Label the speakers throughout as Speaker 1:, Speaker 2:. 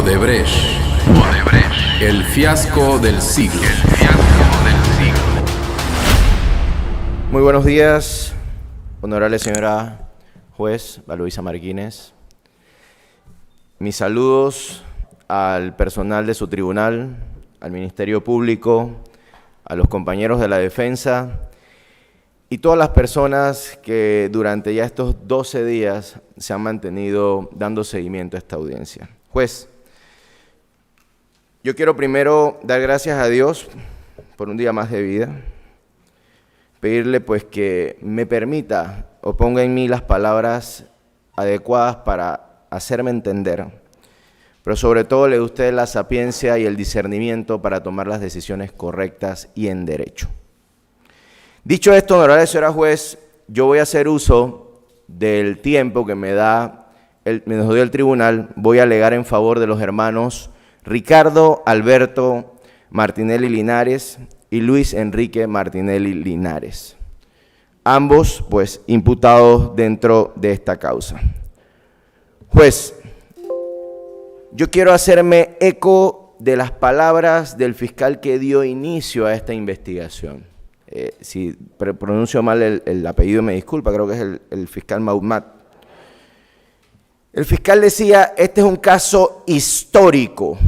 Speaker 1: Odebrecht. El fiasco del siglo.
Speaker 2: Muy buenos días, honorable señora juez Valoisa Martínez. Mis saludos al personal de su tribunal, al Ministerio Público, a los compañeros de la defensa y todas las personas que durante ya estos 12 días se han mantenido dando seguimiento a esta audiencia. Juez, yo quiero primero dar gracias a Dios por un día más de vida, pedirle pues que me permita o ponga en mí las palabras adecuadas para hacerme entender, pero sobre todo le dé a usted la sapiencia y el discernimiento para tomar las decisiones correctas y en derecho. Dicho esto, honorable señora juez, yo voy a hacer uso del tiempo que me dio el tribunal. Voy a alegar en favor de los hermanos Ricardo Alberto Martinelli Linares y Luis Enrique Martinelli Linares, ambos pues imputados dentro de esta causa. Juez, yo quiero hacerme eco de las palabras del fiscal que dio inicio a esta investigación. Si pronuncio mal el apellido, me disculpa, creo que es el fiscal Maumat. El fiscal decía, este es un caso histórico.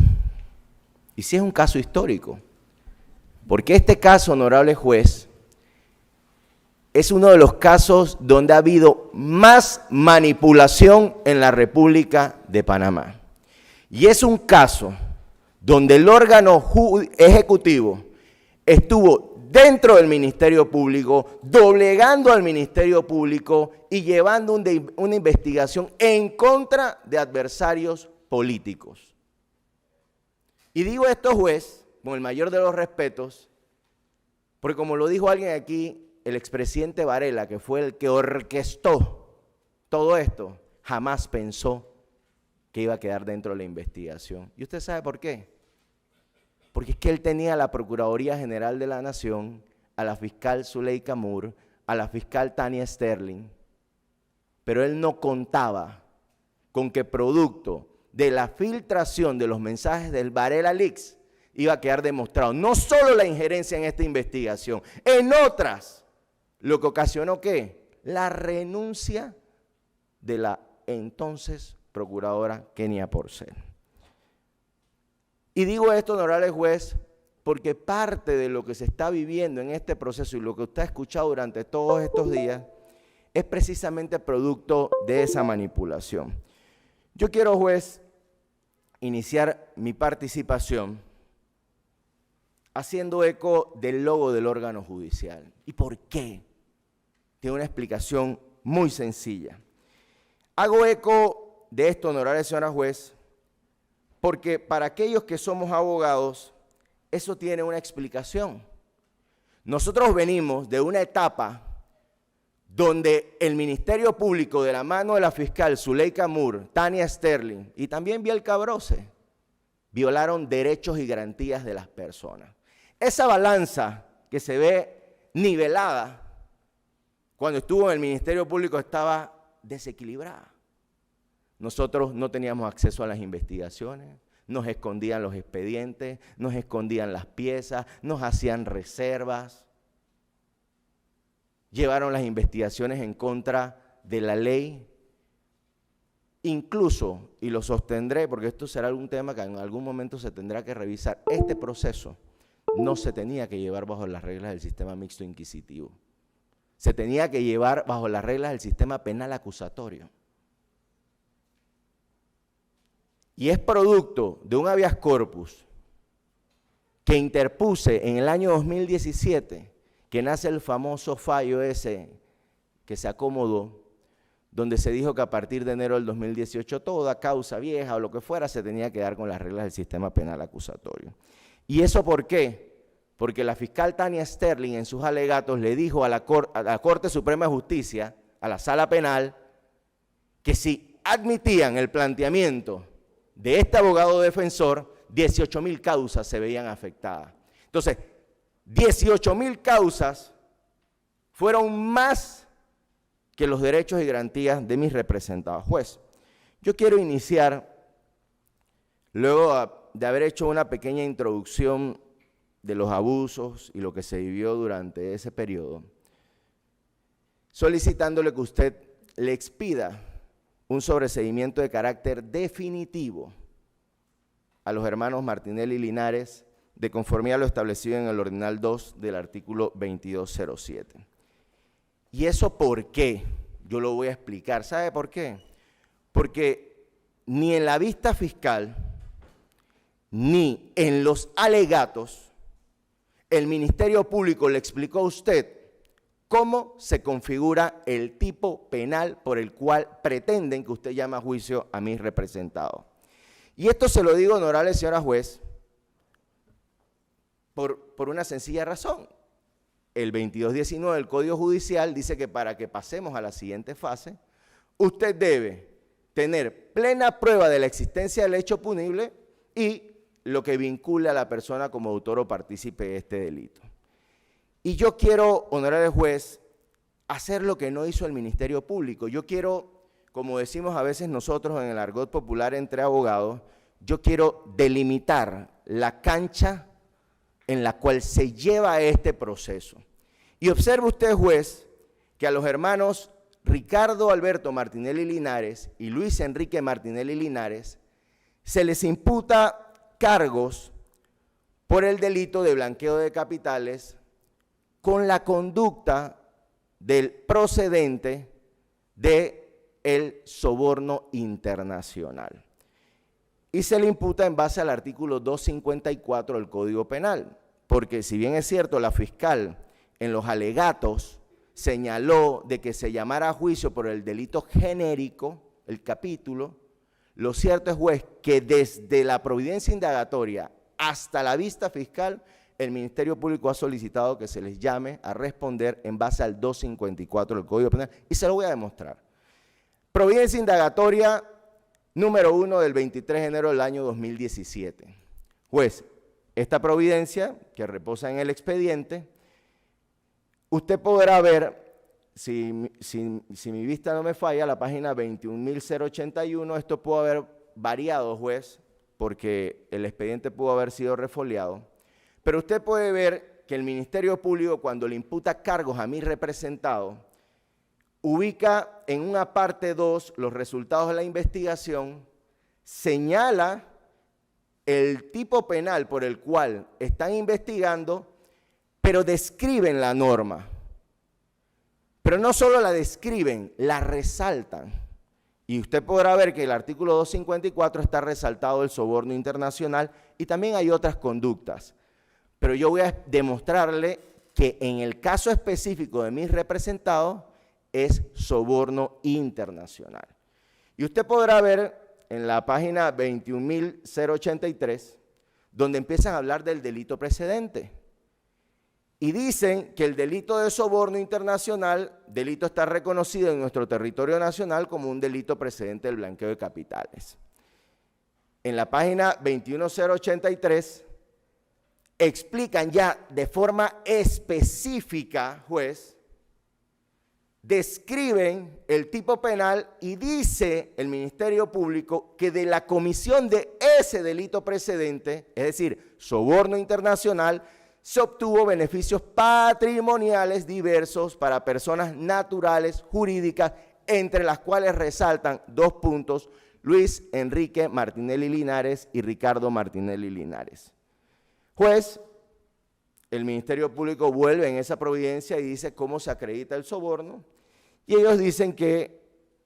Speaker 2: Y sí es un caso histórico, porque este caso, honorable juez, es uno de los casos donde ha habido más manipulación en la República de Panamá. Y es un caso donde el órgano ejecutivo estuvo dentro del Ministerio Público, doblegando al Ministerio Público y llevando una investigación en contra de adversarios políticos. Y digo esto, juez, con el mayor de los respetos, porque como lo dijo alguien aquí, el expresidente Varela, que fue el que orquestó todo esto, jamás pensó que iba a quedar dentro de la investigación. ¿Y usted sabe por qué? Porque es que él tenía a la Procuraduría General de la Nación, a la fiscal Zuleika Moore, a la fiscal Tania Sterling, pero él no contaba con que producto de la filtración de los mensajes del Varela Leaks iba a quedar demostrado no solo la injerencia en esta investigación, en otras, lo que ocasionó ¿qué? La renuncia de la entonces procuradora Kenia Porcel. Y digo esto, honorable juez, porque parte de lo que se está viviendo en este proceso y lo que usted ha escuchado durante todos estos días es precisamente producto de esa manipulación. Yo quiero, juez, iniciar mi participación haciendo eco del logo del órgano judicial. ¿Y por qué? Tiene una explicación muy sencilla. Hago eco de esto, honorable señora juez, porque para aquellos que somos abogados, eso tiene una explicación. Nosotros venimos de una etapa donde el Ministerio Público, de la mano de la fiscal Zuleika Moore, Tania Sterling y también Biel Cabrose, violaron derechos y garantías de las personas. Esa balanza que se ve nivelada cuando estuvo en el Ministerio Público estaba desequilibrada. Nosotros no teníamos acceso a las investigaciones, nos escondían los expedientes, nos escondían las piezas, nos hacían reservas. Llevaron las investigaciones en contra de la ley. Incluso, y lo sostendré porque esto será algún tema que en algún momento se tendrá que revisar, este proceso no se tenía que llevar bajo las reglas del sistema mixto inquisitivo. Se tenía que llevar bajo las reglas del sistema penal acusatorio. Y es producto de un habeas corpus que interpuse en el año 2017, que nace el famoso fallo ese que se acomodó, donde se dijo que a partir de enero del 2018 toda causa vieja o lo que fuera se tenía que dar con las reglas del sistema penal acusatorio. ¿Y eso por qué? Porque la fiscal Tania Sterling en sus alegatos le dijo a la Corte Suprema de Justicia, a la Sala Penal, que si admitían el planteamiento de este abogado defensor, 18.000 causas se veían afectadas. Entonces, 18.000 causas fueron más que los derechos y garantías de mis representados. Juez, yo quiero iniciar luego de haber hecho una pequeña introducción de los abusos y lo que se vivió durante ese periodo, solicitándole que usted le expida un sobreseimiento de carácter definitivo a los hermanos Martinelli y Linares, de conformidad a lo establecido en el Ordinal 2 del artículo 2207. ¿Y eso por qué? Yo lo voy a explicar. ¿Sabe por qué? Porque ni en la vista fiscal, ni en los alegatos, el Ministerio Público le explicó a usted cómo se configura el tipo penal por el cual pretenden que usted llame a juicio a mis representados. Y esto se lo digo, honorable señora juez, por una sencilla razón. El 2219 del Código Judicial dice que para que pasemos a la siguiente fase, usted debe tener plena prueba de la existencia del hecho punible y lo que vincula a la persona como autor o partícipe de este delito. Y yo quiero, honorable juez, hacer lo que no hizo el Ministerio Público. Yo quiero, como decimos a veces nosotros en el argot popular entre abogados, yo quiero delimitar la cancha en la cual se lleva este proceso. Y observe usted, juez, que a los hermanos Ricardo Alberto Martinelli Linares y Luis Enrique Martinelli Linares se les imputa cargos por el delito de blanqueo de capitales con la conducta del procedente del soborno internacional. Y se le imputa en base al artículo 254 del Código Penal, porque si bien es cierto, la fiscal en los alegatos señaló de que se llamara a juicio por el delito genérico, el capítulo, lo cierto es, juez, que desde la providencia indagatoria hasta la vista fiscal, el Ministerio Público ha solicitado que se les llame a responder en base al 254 del Código Penal, y se lo voy a demostrar. Providencia indagatoria número 1 del 23 de enero del año 2017. Juez, esta providencia que reposa en el expediente, usted podrá ver, si mi vista no me falla, la página 21.081, esto pudo haber variado, juez, porque el expediente pudo haber sido refoliado, pero usted puede ver que el Ministerio Público, cuando le imputa cargos a mi representado, ubica en una parte 2 los resultados de la investigación, señala el tipo penal por el cual están investigando, pero describen la norma. Pero no solo la describen, la resaltan. Y usted podrá ver que el artículo 254 está resaltado el soborno internacional y también hay otras conductas. Pero yo voy a demostrarle que en el caso específico de mis representados es soborno internacional. Y usted podrá ver en la página 21.083, donde empiezan a hablar del delito precedente. Y dicen que el delito de soborno internacional, delito está reconocido en nuestro territorio nacional como un delito precedente del blanqueo de capitales. En la página 21.083 explican ya de forma específica, juez, describen el tipo penal y dice el Ministerio Público que de la comisión de ese delito precedente, es decir, soborno internacional, se obtuvo beneficios patrimoniales diversos para personas naturales, jurídicas, entre las cuales resaltan 2 puntos, Luis Enrique Martinelli Linares y Ricardo Martinelli Linares. Juez, el Ministerio Público vuelve en esa providencia y dice cómo se acredita el soborno, y ellos dicen que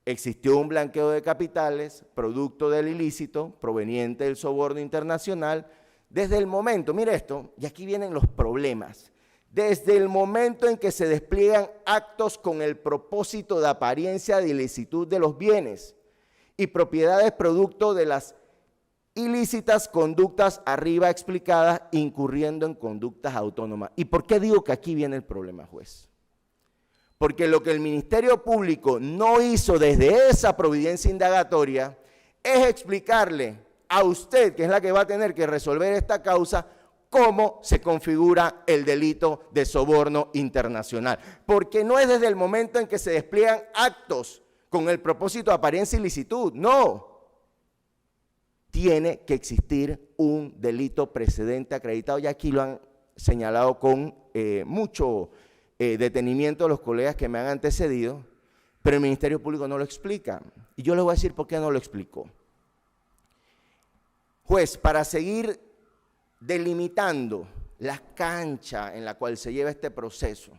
Speaker 2: existió un blanqueo de capitales, producto del ilícito, proveniente del soborno internacional, desde el momento, mire esto, y aquí vienen los problemas, desde el momento en que se despliegan actos con el propósito de apariencia de ilicitud de los bienes y propiedades producto de las ilícitas conductas arriba explicadas, incurriendo en conductas autónomas. ¿Y por qué digo que aquí viene el problema, juez? Porque lo que el Ministerio Público no hizo desde esa providencia indagatoria es explicarle a usted, que es la que va a tener que resolver esta causa, cómo se configura el delito de soborno internacional. Porque no es desde el momento en que se despliegan actos con el propósito de apariencia ilicitud, no. tiene que existir un delito precedente acreditado, y aquí lo han señalado con mucho detenimiento los colegas que me han antecedido, pero el Ministerio Público no lo explica. Y yo les voy a decir por qué no lo explicó. Juez, para seguir delimitando la cancha en la cual se lleva este proceso,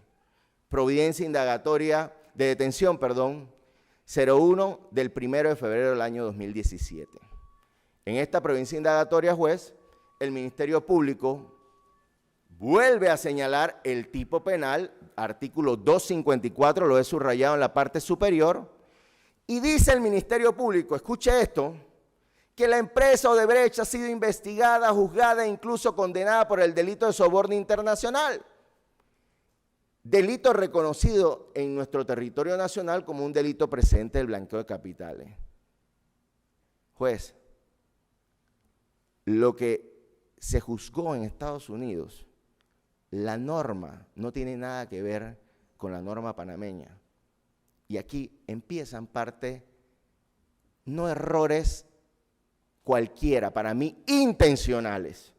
Speaker 2: providencia indagatoria de detención, 01 del 1 de febrero del año 2017. En esta providencia indagatoria, juez, el Ministerio Público vuelve a señalar el tipo penal, artículo 254, lo he subrayado en la parte superior, y dice el Ministerio Público, escuche esto, que la empresa Odebrecht ha sido investigada, juzgada e incluso condenada por el delito de soborno internacional. Delito reconocido en nuestro territorio nacional como un delito precedente del blanqueo de capitales. Juez, lo que se juzgó en Estados Unidos, la norma no tiene nada que ver con la norma panameña. Y aquí empiezan parte, no errores cualquiera, para mí intencionales.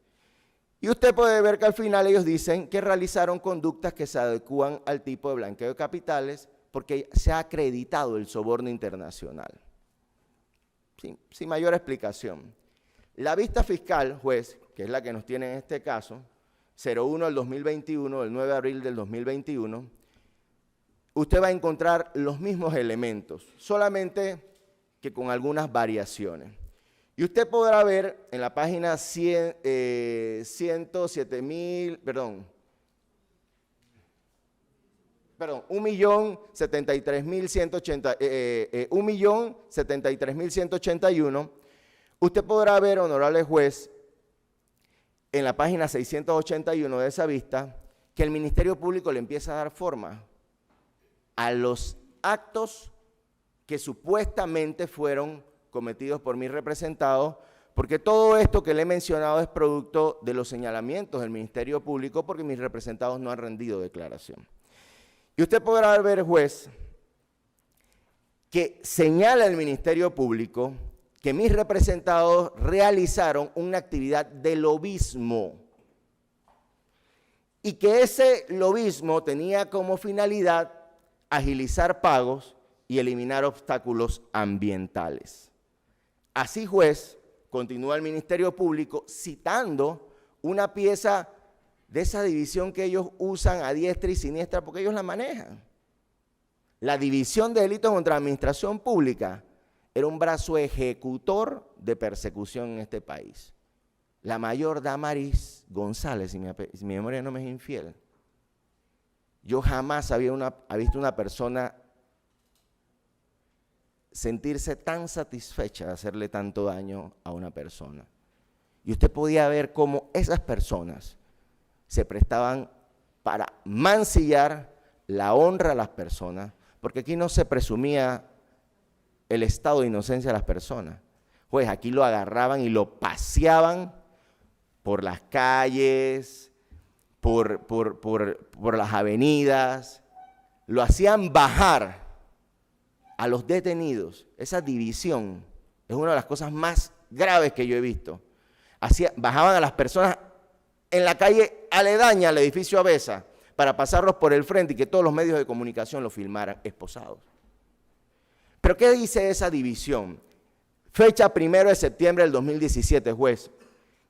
Speaker 2: Y usted puede ver que al final ellos dicen que realizaron conductas que se adecúan al tipo de blanqueo de capitales porque se ha acreditado el soborno internacional. Sin mayor explicación. La vista fiscal, juez, que es la que nos tiene en este caso, 01 del 2021, el 9 de abril del 2021, usted va a encontrar los mismos elementos, solamente que con algunas variaciones. Y usted podrá ver en la página 1.073.181, usted podrá ver, honorable juez, en la página 681 de esa vista, que el Ministerio Público le empieza a dar forma a los actos que supuestamente fueron cometidos por mis representados, porque todo esto que le he mencionado es producto de los señalamientos del Ministerio Público, porque mis representados no han rendido declaración. Y usted podrá ver, juez, que señala el Ministerio Público que mis representados realizaron una actividad de lobismo y que ese lobismo tenía como finalidad agilizar pagos y eliminar obstáculos ambientales. Así, juez, continúa el Ministerio Público citando una pieza de esa división que ellos usan a diestra y siniestra porque ellos la manejan. La División de Delitos contra la Administración Pública era un brazo ejecutor de persecución en este país. La mayor Damaris González, si mi memoria no me es infiel. Yo jamás había visto una persona sentirse tan satisfecha de hacerle tanto daño a una persona. Y usted podía ver cómo esas personas se prestaban para mancillar la honra a las personas, porque aquí no se presumía el estado de inocencia de las personas. Pues aquí lo agarraban y lo paseaban por las calles, por las avenidas, lo hacían bajar a los detenidos. Esa división es una de las cosas más graves que yo he visto. Bajaban a las personas en la calle aledaña al edificio Avesa para pasarlos por el frente y que todos los medios de comunicación los filmaran esposados. ¿Pero qué dice esa división? Fecha 1 de septiembre del 2017, juez.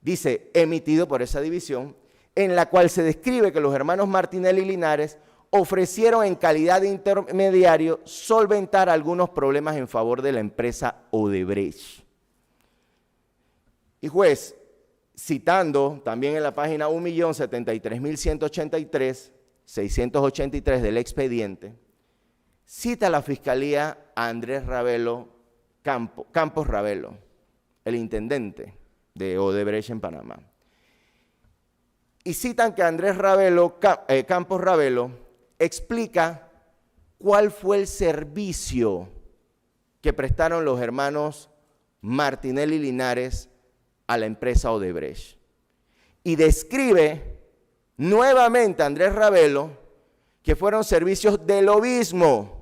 Speaker 2: Dice, emitido por esa división, en la cual se describe que los hermanos Martinelli y Linares ofrecieron en calidad de intermediario solventar algunos problemas en favor de la empresa Odebrecht. Y juez, citando también en la página 1.073.183, 683 del expediente, cita la Fiscalía a Andrés Ravelo, Campos Ravelo, el intendente de Odebrecht en Panamá. Y citan que Andrés Ravelo, Campos Ravelo explica cuál fue el servicio que prestaron los hermanos Martinelli y Linares a la empresa Odebrecht. Y describe nuevamente a Andrés Ravelo que fueron servicios de lobismo.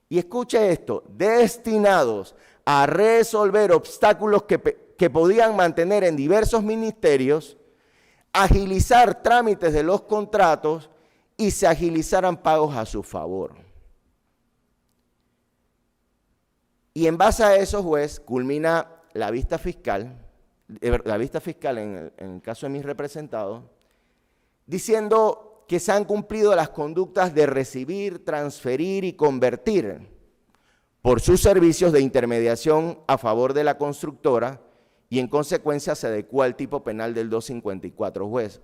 Speaker 2: Y escuche esto, destinados a resolver obstáculos que que podían mantener en diversos ministerios, agilizar trámites de los contratos y se agilizaran pagos a su favor. Y en base a eso, juez, culmina la vista fiscal en el caso de mis representados, diciendo que se han cumplido las conductas de recibir, transferir y convertir por sus servicios de intermediación a favor de la constructora y en consecuencia se adecua al tipo penal del 254, juez.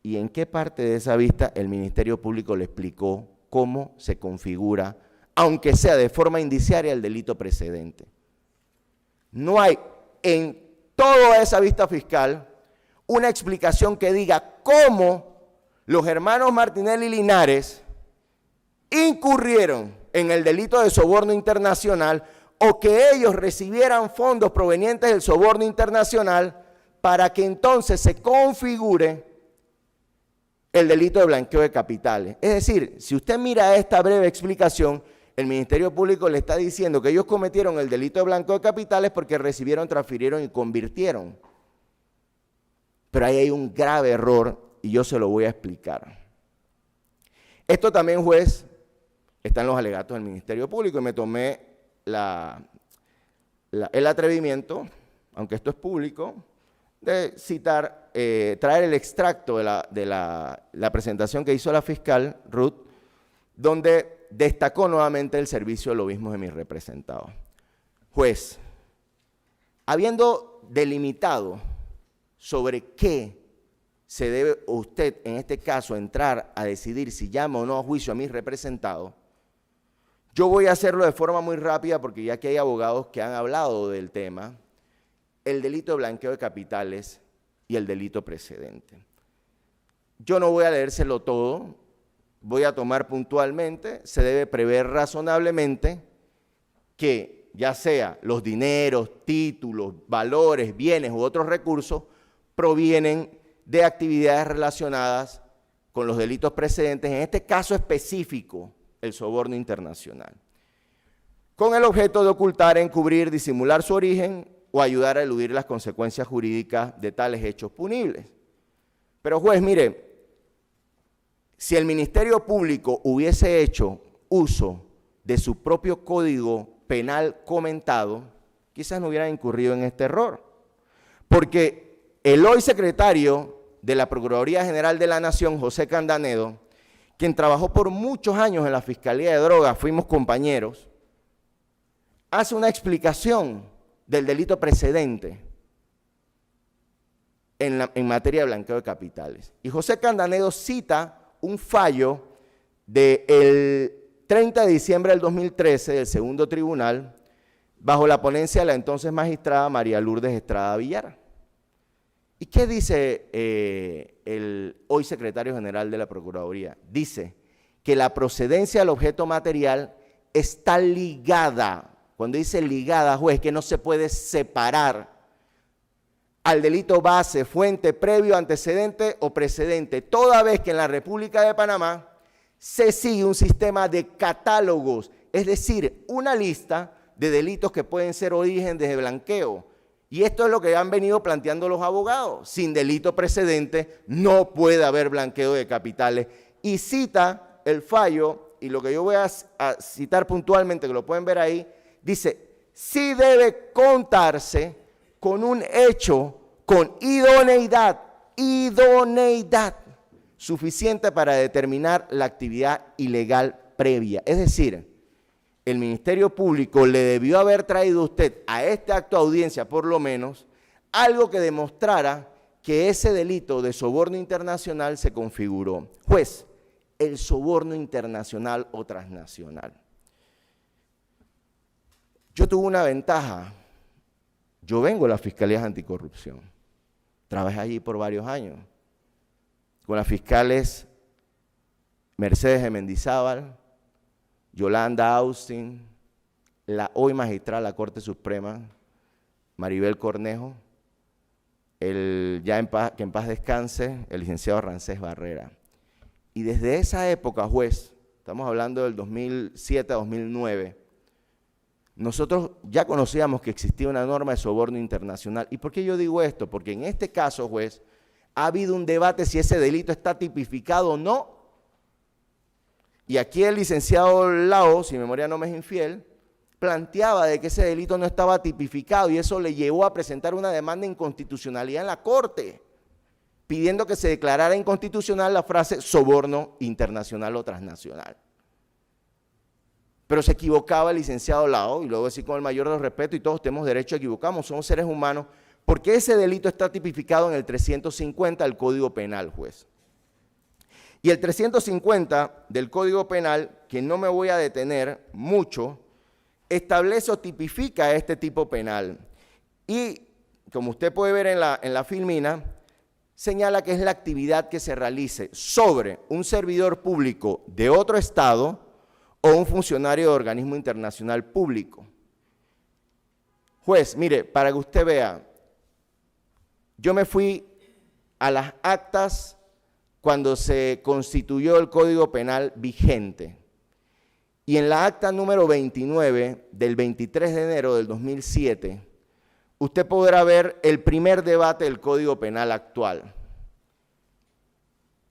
Speaker 2: ¿Y en qué parte de esa vista el Ministerio Público le explicó cómo se configura, aunque sea de forma indiciaria, el delito precedente? No hay en toda esa vista fiscal una explicación que diga cómo los hermanos Martinelli y Linares incurrieron en el delito de soborno internacional o que ellos recibieran fondos provenientes del soborno internacional para que entonces se configure el delito de blanqueo de capitales. Es decir, si usted mira esta breve explicación, el Ministerio Público le está diciendo que ellos cometieron el delito de blanqueo de capitales porque recibieron, transfirieron y convirtieron. Pero ahí hay un grave error y yo se lo voy a explicar. Esto también, juez, está en los alegatos del Ministerio Público y me tomé el atrevimiento, aunque esto es público, de citar, traer el extracto de la presentación que hizo la fiscal Ruth, donde destacó nuevamente el servicio de lobismo de mis representados. Juez, habiendo delimitado sobre qué se debe usted, en este caso, entrar a decidir si llama o no a juicio a mis representados, yo voy a hacerlo de forma muy rápida porque ya que hay abogados que han hablado del tema, el delito de blanqueo de capitales y el delito precedente. Yo no voy a leérselo todo, voy a tomar puntualmente, se debe prever razonablemente que ya sea los dineros, títulos, valores, bienes u otros recursos provienen de actividades relacionadas con los delitos precedentes, en este caso específico, el soborno internacional, con el objeto de ocultar, encubrir, disimular su origen o ayudar a eludir las consecuencias jurídicas de tales hechos punibles. Pero juez, mire, si el Ministerio Público hubiese hecho uso de su propio código penal comentado, quizás no hubieran incurrido en este error, porque el hoy secretario de la Procuraduría General de la Nación, José Candanedo, quien trabajó por muchos años en la Fiscalía de Drogas, fuimos compañeros, hace una explicación del delito precedente en materia de blanqueo de capitales. Y José Candanedo cita un fallo del 30 de diciembre del 2013 del segundo tribunal, bajo la ponencia de la entonces magistrada María Lourdes Estrada Villar. ¿Y qué dice el hoy secretario general de la Procuraduría? Dice que la procedencia del objeto material está ligada. Cuando dice ligada, juez, que no se puede separar al delito base, fuente, previo, antecedente o precedente, toda vez que en la República de Panamá se sigue un sistema de catálogos, es decir, una lista de delitos que pueden ser origen de blanqueo. Y esto es lo que han venido planteando los abogados. Sin delito precedente no puede haber blanqueo de capitales. Y cita el fallo, y lo que yo voy a citar puntualmente, que lo pueden ver ahí, dice, sí debe contarse con un hecho con idoneidad suficiente para determinar la actividad ilegal previa. Es decir, el Ministerio Público le debió haber traído a usted a este acto de audiencia, por lo menos, algo que demostrara que ese delito de soborno internacional se configuró. Juez, el soborno internacional o transnacional. Yo tuve una ventaja. Yo vengo de las Fiscalías Anticorrupción. Trabajé allí por varios años. Con las fiscales Mercedes de Mendizábal, Yolanda Austin, la hoy magistrada de la Corte Suprema, Maribel Cornejo, que en paz descanse, el licenciado Rancés Barrera. Y desde esa época, juez, estamos hablando del 2007 a 2009, nosotros ya conocíamos que existía una norma de soborno internacional. ¿Y por qué yo digo esto? Porque en este caso, juez, ha habido un debate si ese delito está tipificado o no. Y aquí el licenciado Lao, si mi memoria no me es infiel, planteaba de que ese delito no estaba tipificado y eso le llevó a presentar una demanda de inconstitucionalidad en la Corte, pidiendo que se declarara inconstitucional la frase soborno internacional o transnacional. Pero se equivocaba el licenciado Lao, y luego decir con el mayor de los respetos, y todos tenemos derecho a equivocarnos, somos seres humanos, porque ese delito está tipificado en el 350 del Código Penal, juez. Y el 350 del Código Penal, que no me voy a detener mucho, establece o tipifica este tipo penal. Y, como usted puede ver en la filmina, señala que es la actividad que se realice sobre un servidor público de otro estado o un funcionario de organismo internacional público. Juez, mire, para que usted vea, yo me fui a las actas cuando se constituyó el Código Penal vigente. Y en la acta número 29 del 23 de enero del 2007, usted podrá ver el primer debate del Código Penal actual.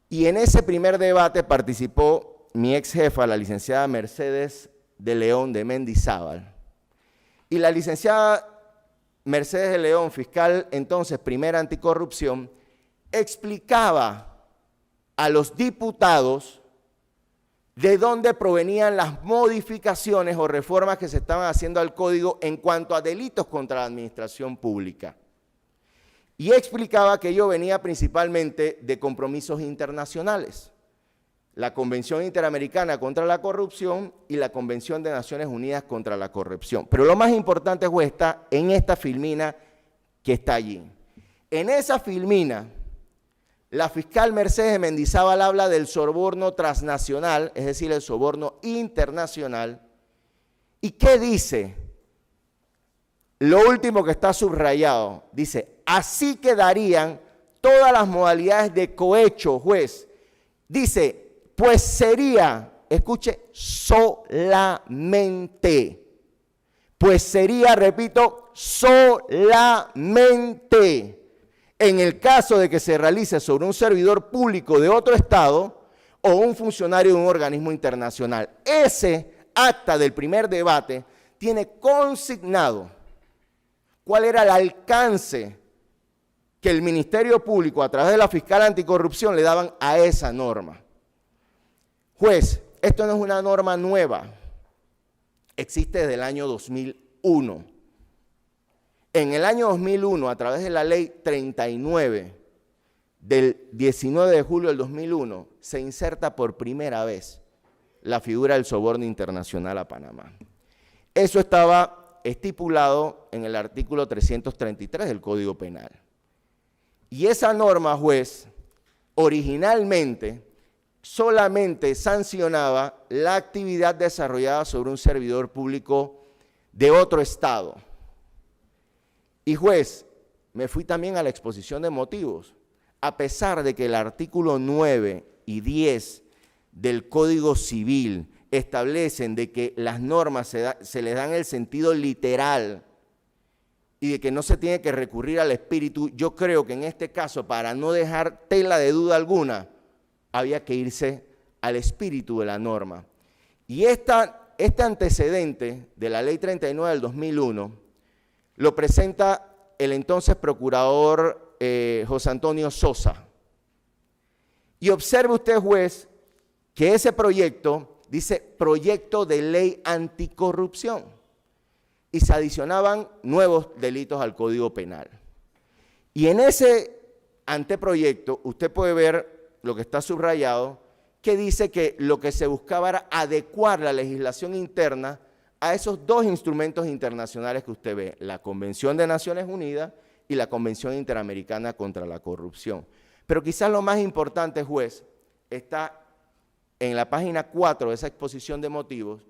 Speaker 2: Y en ese primer debate participó mi ex jefa, la licenciada Mercedes de León de Mendizábal. Y la licenciada Mercedes de León, fiscal entonces primera anticorrupción, explicaba a los diputados de dónde provenían las modificaciones o reformas que se estaban haciendo al código en cuanto a delitos contra la administración pública. Y explicaba que ello venía principalmente de compromisos internacionales, la Convención Interamericana contra la Corrupción y la Convención de Naciones Unidas contra la Corrupción. Pero lo más importante, juez, está en esta filmina que está allí. En esa filmina, la fiscal Mercedes de Mendizábal habla del soborno transnacional, es decir, el soborno internacional. ¿Y qué dice? Lo último que está subrayado, dice, así quedarían todas las modalidades de cohecho, juez. Dice, pues sería, escuche, solamente. Pues sería, repito, solamente. En el caso de que se realice sobre un servidor público de otro estado o un funcionario de un organismo internacional. Ese acta del primer debate tiene consignado cuál era el alcance que el Ministerio Público a través de la fiscal anticorrupción le daban a esa norma. Juez, esto no es una norma nueva, existe desde el año 2001. En el año 2001, a través de la ley 39 del 19 de julio del 2001, se inserta por primera vez la figura del soborno internacional a Panamá. Eso estaba estipulado en el artículo 333 del Código Penal. Y esa norma, juez, originalmente solamente sancionaba la actividad desarrollada sobre un servidor público de otro estado. Y juez, me fui también a la exposición de motivos, a pesar de que el artículo 9 y 10 del Código Civil establecen de que las normas se les dan el sentido literal y de que no se tiene que recurrir al espíritu, yo creo que en este caso, para no dejar tela de duda alguna, había que irse al espíritu de la norma. Y este antecedente de la Ley 39 del 2001 lo presenta el entonces procurador José Antonio Sosa. Y observe usted, juez, que ese proyecto dice proyecto de ley anticorrupción y se adicionaban nuevos delitos al Código Penal. Y en ese anteproyecto usted puede ver lo que está subrayado, que dice que lo que se buscaba era adecuar la legislación interna a esos dos instrumentos internacionales que usted ve, la Convención de Naciones Unidas y la Convención Interamericana contra la Corrupción. Pero quizás lo más importante, juez, está en la página 4 de esa exposición de motivos,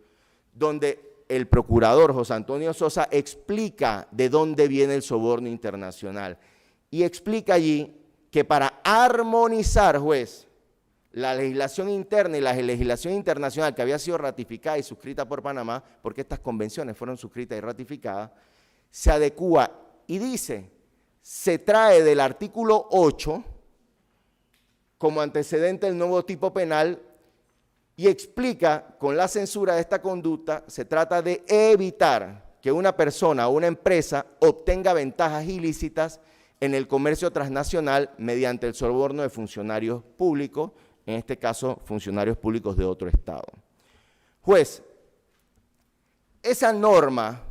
Speaker 2: donde el procurador José Antonio Sosa explica de dónde viene el soborno internacional. Y explica allí que para armonizar, juez, la legislación interna y la legislación internacional que había sido ratificada y suscrita por Panamá, porque estas convenciones fueron suscritas y ratificadas, se adecúa y dice, se trae del artículo 8 como antecedente el nuevo tipo penal y explica con la censura de esta conducta, se trata de evitar que una persona o una empresa obtenga ventajas ilícitas en el comercio transnacional mediante el soborno de funcionarios públicos, en este caso funcionarios públicos de otro estado. Juez, esa norma,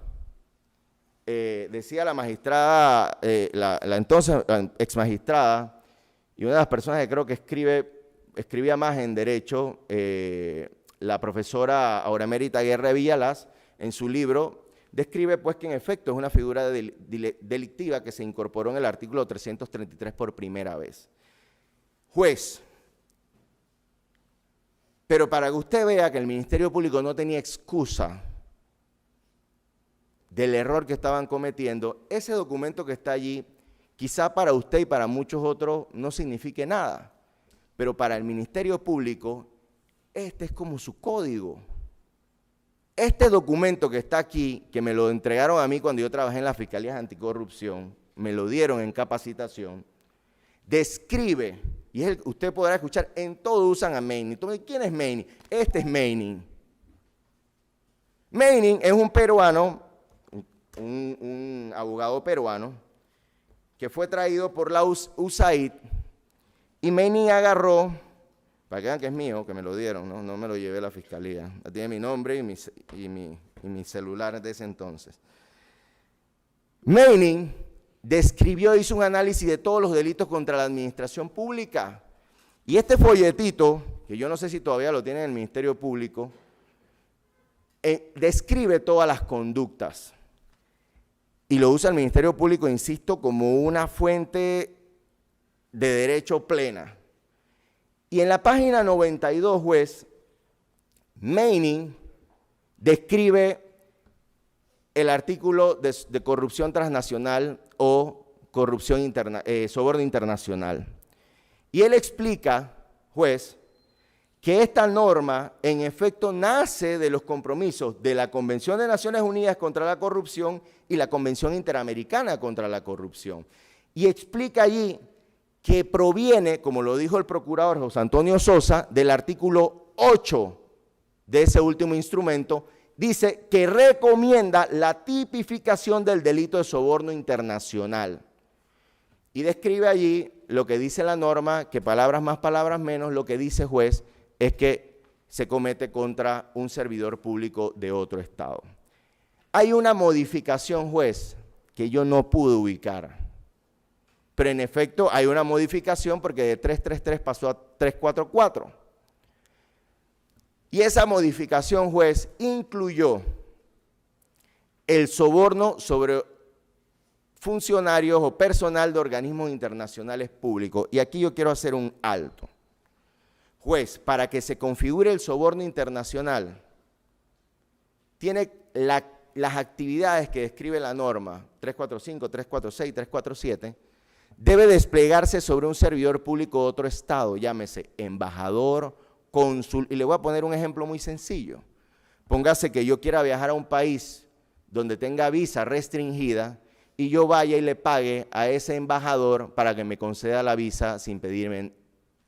Speaker 2: decía la magistrada, la entonces ex magistrada, y una de las personas que creo que escribía más en derecho, la profesora Aura Emérita Guerra Villalaz, en su libro, describe pues que en efecto es una figura delictiva que se incorporó en el artículo 333 por primera vez. Juez, pero para que usted vea que el Ministerio Público no tenía excusa del error que estaban cometiendo, ese documento que está allí, quizá para usted y para muchos otros no signifique nada, pero para el Ministerio Público, este es como su código. Este documento que está aquí, que me lo entregaron a mí cuando yo trabajé en las Fiscalías Anticorrupción, me lo dieron en capacitación, describe, y usted podrá escuchar, en todo usan a Manning. ¿Quién es Manning? Este es Manning. Manning es un peruano, un abogado peruano, que fue traído por la USAID, y Manning agarró, para que vean que es mío, que me lo dieron, no me lo llevé a la fiscalía, tiene mi nombre y mi celular de ese entonces. Manning describió, hizo un análisis de todos los delitos contra la administración pública, y este folletito, que yo no sé si todavía lo tiene en el Ministerio Público, describe todas las conductas. Y lo usa el Ministerio Público, insisto, como una fuente de derecho plena. Y en la página 92, juez, Manning describe el artículo de corrupción transnacional o corrupción soborno internacional. Y él explica, juez, que esta norma en efecto nace de los compromisos de la Convención de Naciones Unidas contra la Corrupción y la Convención Interamericana contra la Corrupción. Y explica allí que proviene, como lo dijo el procurador José Antonio Sosa, del artículo 8 de ese último instrumento, dice que recomienda la tipificación del delito de soborno internacional. Y describe allí lo que dice la norma, que palabras más, palabras menos, lo que dice juez, es que se comete contra un servidor público de otro estado. Hay una modificación, juez, que yo no pude ubicar, pero en efecto hay una modificación porque de 333 pasó a 344. Y esa modificación, juez, incluyó el soborno sobre funcionarios o personal de organismos internacionales públicos. Y aquí yo quiero hacer un alto. Juez, para que se configure el soborno internacional, tiene las actividades que describe la norma 345, 346, 347, debe desplegarse sobre un servidor público de otro estado, llámese embajador, cónsul, y le voy a poner un ejemplo muy sencillo. Póngase que yo quiera viajar a un país donde tenga visa restringida y yo vaya y le pague a ese embajador para que me conceda la visa sin pedirme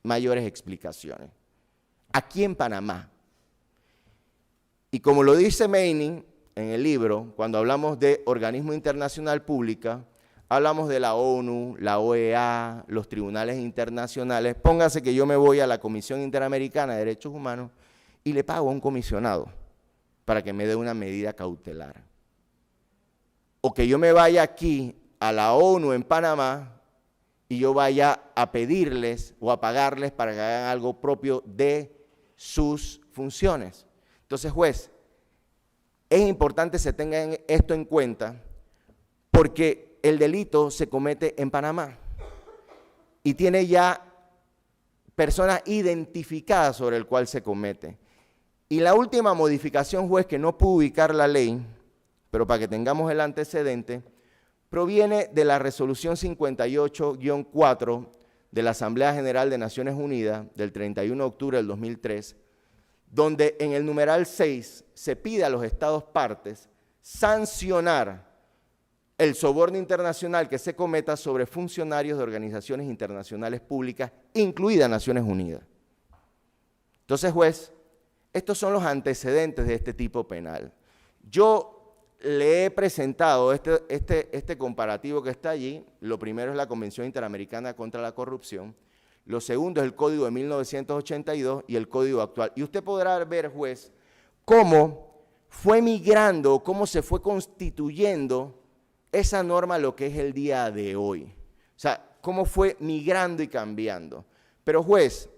Speaker 2: mayores explicaciones. Aquí en Panamá. Y como lo dice Manning en el libro, cuando hablamos de organismo internacional pública, hablamos de la ONU, la OEA, los tribunales internacionales. Póngase que yo me voy a la Comisión Interamericana de Derechos Humanos y le pago a un comisionado para que me dé una medida cautelar. O que yo me vaya aquí a la ONU en Panamá y yo vaya a pedirles o a pagarles para que hagan algo propio de sus funciones. Entonces, juez, es importante que se tenga esto en cuenta porque el delito se comete en Panamá y tiene ya personas identificadas sobre el cual se comete. Y la última modificación, juez, que no pudo ubicar la ley, pero para que tengamos el antecedente, proviene de la resolución 58-4 de la Asamblea General de Naciones Unidas del 31 de octubre del 2003, donde en el numeral 6 se pide a los estados partes sancionar el soborno internacional que se cometa sobre funcionarios de organizaciones internacionales públicas, incluidas Naciones Unidas. Entonces, juez, estos son los antecedentes de este tipo penal. Yo le he presentado este comparativo que está allí. Lo primero es la Convención Interamericana contra la Corrupción. Lo segundo es el Código de 1982 y el Código actual. Y usted podrá ver, juez, cómo fue migrando, cómo se fue constituyendo esa norma a lo que es el día de hoy. O sea, cómo fue migrando y cambiando. Pero, juez,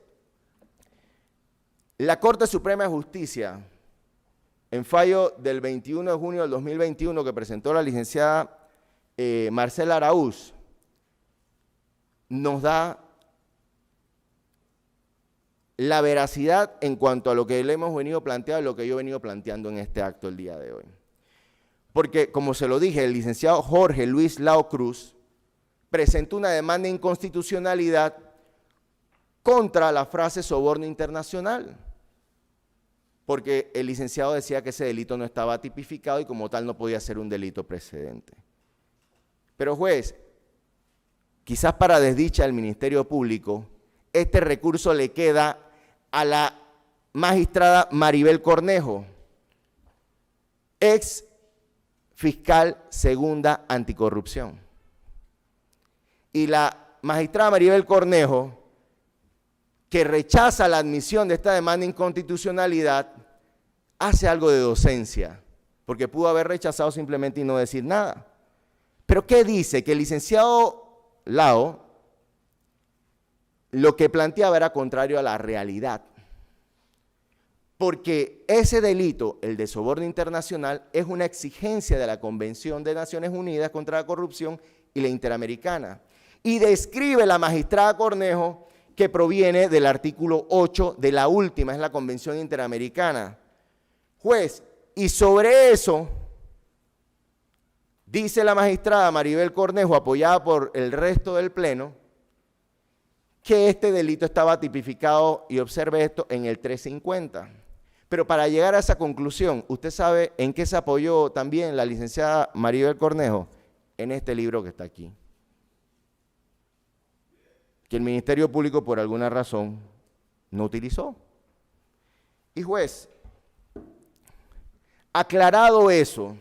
Speaker 2: la Corte Suprema de Justicia, en fallo del 21 de junio del 2021 que presentó la licenciada Marcela Araúz, nos da la veracidad en cuanto a lo que le hemos venido planteando y lo que yo he venido planteando en este acto el día de hoy. Porque, como se lo dije, el licenciado Jorge Luis Lao Cruz presentó una demanda de inconstitucionalidad contra la frase soborno internacional, porque el licenciado decía que ese delito no estaba tipificado y como tal no podía ser un delito precedente. Pero, juez, quizás para desdicha del Ministerio Público, este recurso le queda a la magistrada Maribel Cornejo, ex fiscal segunda anticorrupción. Y la magistrada Maribel Cornejo, que rechaza la admisión de esta demanda de inconstitucionalidad, hace algo de docencia, porque pudo haber rechazado simplemente y no decir nada. Pero ¿qué dice? Que el licenciado Lao lo que planteaba era contrario a la realidad, porque ese delito, el de soborno internacional, es una exigencia de la Convención de Naciones Unidas contra la Corrupción y la Interamericana, y describe la magistrada Cornejo que proviene del artículo 8 de la última, es la Convención Interamericana. Juez, y sobre eso dice la magistrada Maribel Cornejo, apoyada por el resto del Pleno, que este delito estaba tipificado, y observe esto, en el 350. Pero para llegar a esa conclusión, ¿usted sabe en qué se apoyó también la licenciada Maribel Cornejo? En este libro que está aquí, que el Ministerio Público por alguna razón no utilizó. Y, juez, aclarado eso,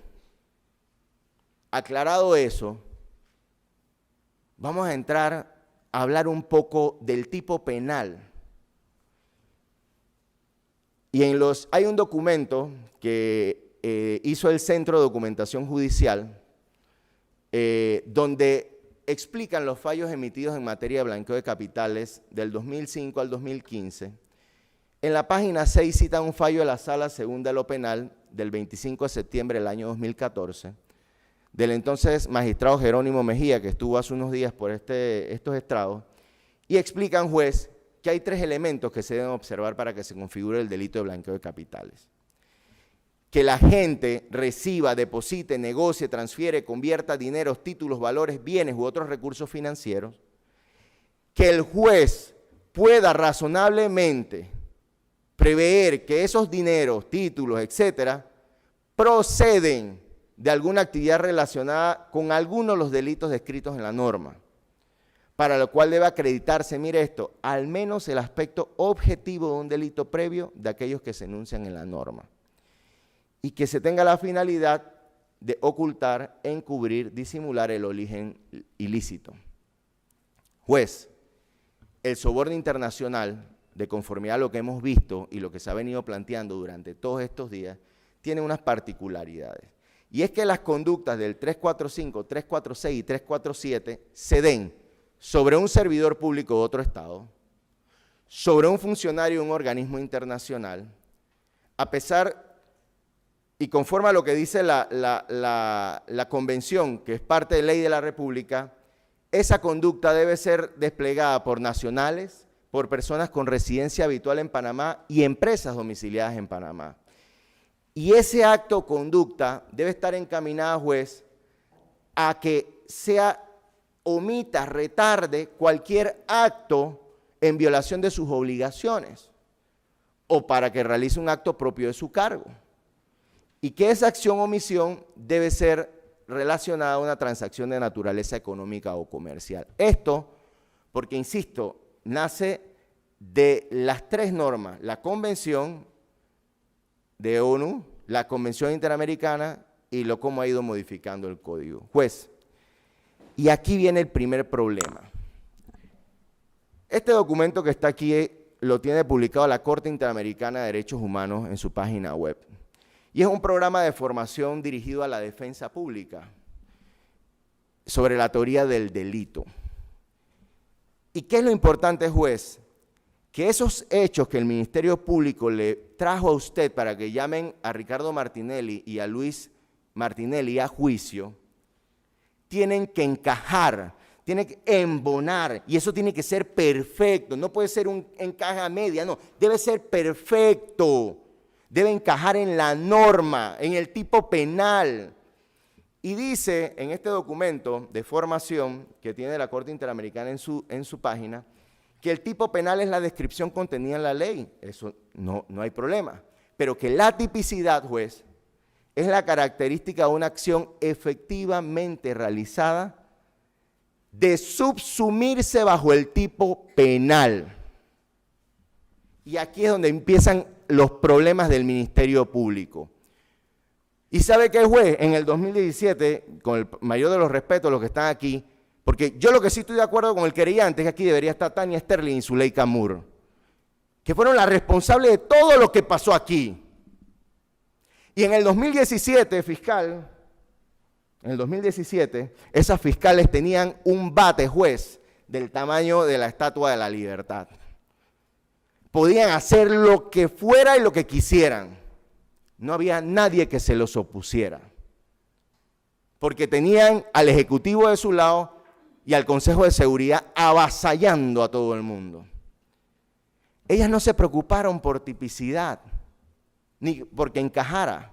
Speaker 2: vamos a entrar a hablar un poco del tipo penal. Y hay un documento que hizo el Centro de Documentación Judicial, donde explican los fallos emitidos en materia de blanqueo de capitales del 2005 al 2015. En la página 6 citan un fallo de la Sala Segunda de lo Penal del 25 de septiembre del año 2014, del entonces magistrado Jerónimo Mejía, que estuvo hace unos días por estos estrados, y explican, juez, que hay 3 elementos que se deben observar para que se configure el delito de blanqueo de capitales. Que la gente reciba, deposite, negocie, transfiere, convierta dineros, títulos, valores, bienes u otros recursos financieros. Que el juez pueda razonablemente prever que esos dineros, títulos, etcétera, proceden de alguna actividad relacionada con alguno de los delitos descritos en la norma, para lo cual debe acreditarse, mire esto, al menos el aspecto objetivo de un delito previo de aquellos que se enuncian en la norma, y que se tenga la finalidad de ocultar, encubrir, disimular el origen ilícito. Juez, el soborno internacional, de conformidad a lo que hemos visto y lo que se ha venido planteando durante todos estos días, tiene unas particularidades. Y es que las conductas del 345, 346 y 347 se den sobre un servidor público de otro Estado, sobre un funcionario de un organismo internacional, a pesar y conforme a lo que dice la Convención, que es parte de ley de la República, esa conducta debe ser desplegada por nacionales, por personas con residencia habitual en Panamá y empresas domiciliadas en Panamá. Y ese acto o conducta debe estar encaminada, juez, a que sea omita, retarde cualquier acto en violación de sus obligaciones o para que realice un acto propio de su cargo. Y que esa acción o omisión debe ser relacionada a una transacción de naturaleza económica o comercial. Esto porque, insisto, nace de las tres normas: la Convención de ONU, la Convención Interamericana y lo cómo ha ido modificando el Código. Juez, y aquí viene el primer problema. Este documento que está aquí lo tiene publicado la Corte Interamericana de Derechos Humanos en su página web. Y es un programa de formación dirigido a la defensa pública sobre la teoría del delito. ¿Y qué es lo importante, juez? Que esos hechos que el Ministerio Público le trajo a usted para que llamen a Ricardo Martinelli y a Luis Martinelli a juicio, tienen que encajar, tienen que embonar, y eso tiene que ser perfecto, no puede ser un encaje a media, no, debe ser perfecto, debe encajar en la norma, en el tipo penal. Y dice en este documento de formación que tiene la Corte Interamericana en su página, que el tipo penal es la descripción contenida en la ley, eso no hay problema, pero que la tipicidad, juez, es la característica de una acción efectivamente realizada de subsumirse bajo el tipo penal. Y aquí es donde empiezan los problemas del Ministerio Público. ¿Y sabe qué, juez? En el 2017, con el mayor de los respetos a los que están aquí, porque yo lo que sí estoy de acuerdo con el querellante es que aquí debería estar Tania Sterling y Zuleika Moore, que fueron las responsables de todo lo que pasó aquí. Y en el 2017, fiscal, en el 2017, esas fiscales tenían un bate, juez, del tamaño de la Estatua de la Libertad. Podían hacer lo que fuera y lo que quisieran. No había nadie que se los opusiera. Porque tenían al Ejecutivo de su lado y al Consejo de Seguridad avasallando a todo el mundo. Ellas no se preocuparon por tipicidad, ni porque encajara.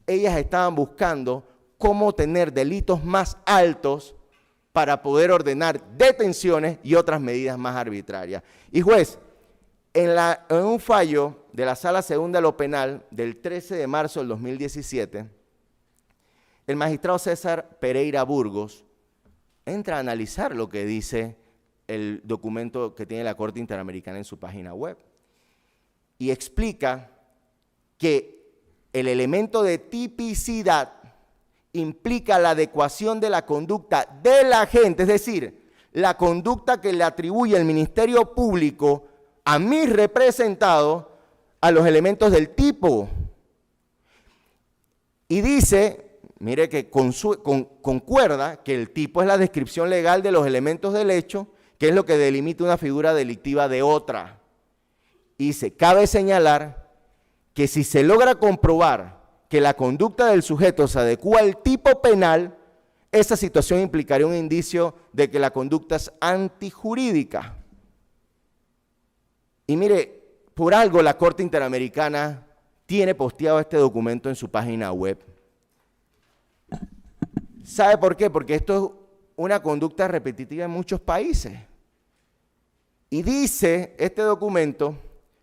Speaker 2: Ellas estaban buscando cómo tener delitos más altos para poder ordenar detenciones y otras medidas más arbitrarias. Y juez, en un fallo de la Sala Segunda de lo Penal del 13 de marzo del 2017, el magistrado César Pereira Burgos entra a analizar lo que dice el documento que tiene la Corte Interamericana en su página web y explica que el elemento de tipicidad implica la adecuación de la conducta del agente, es decir, la conducta que le atribuye el Ministerio Público a mi representado a los elementos del tipo. Y dice, mire que concuerda que el tipo es la descripción legal de los elementos del hecho, que es lo que delimita una figura delictiva de otra. Y dice, cabe señalar que si se logra comprobar que la conducta del sujeto se adecua al tipo penal, esa situación implicaría un indicio de que la conducta es antijurídica. Y mire, por algo la Corte Interamericana tiene posteado este documento en su página web. ¿Sabe por qué? Porque esto es una conducta repetitiva en muchos países. Y dice este documento,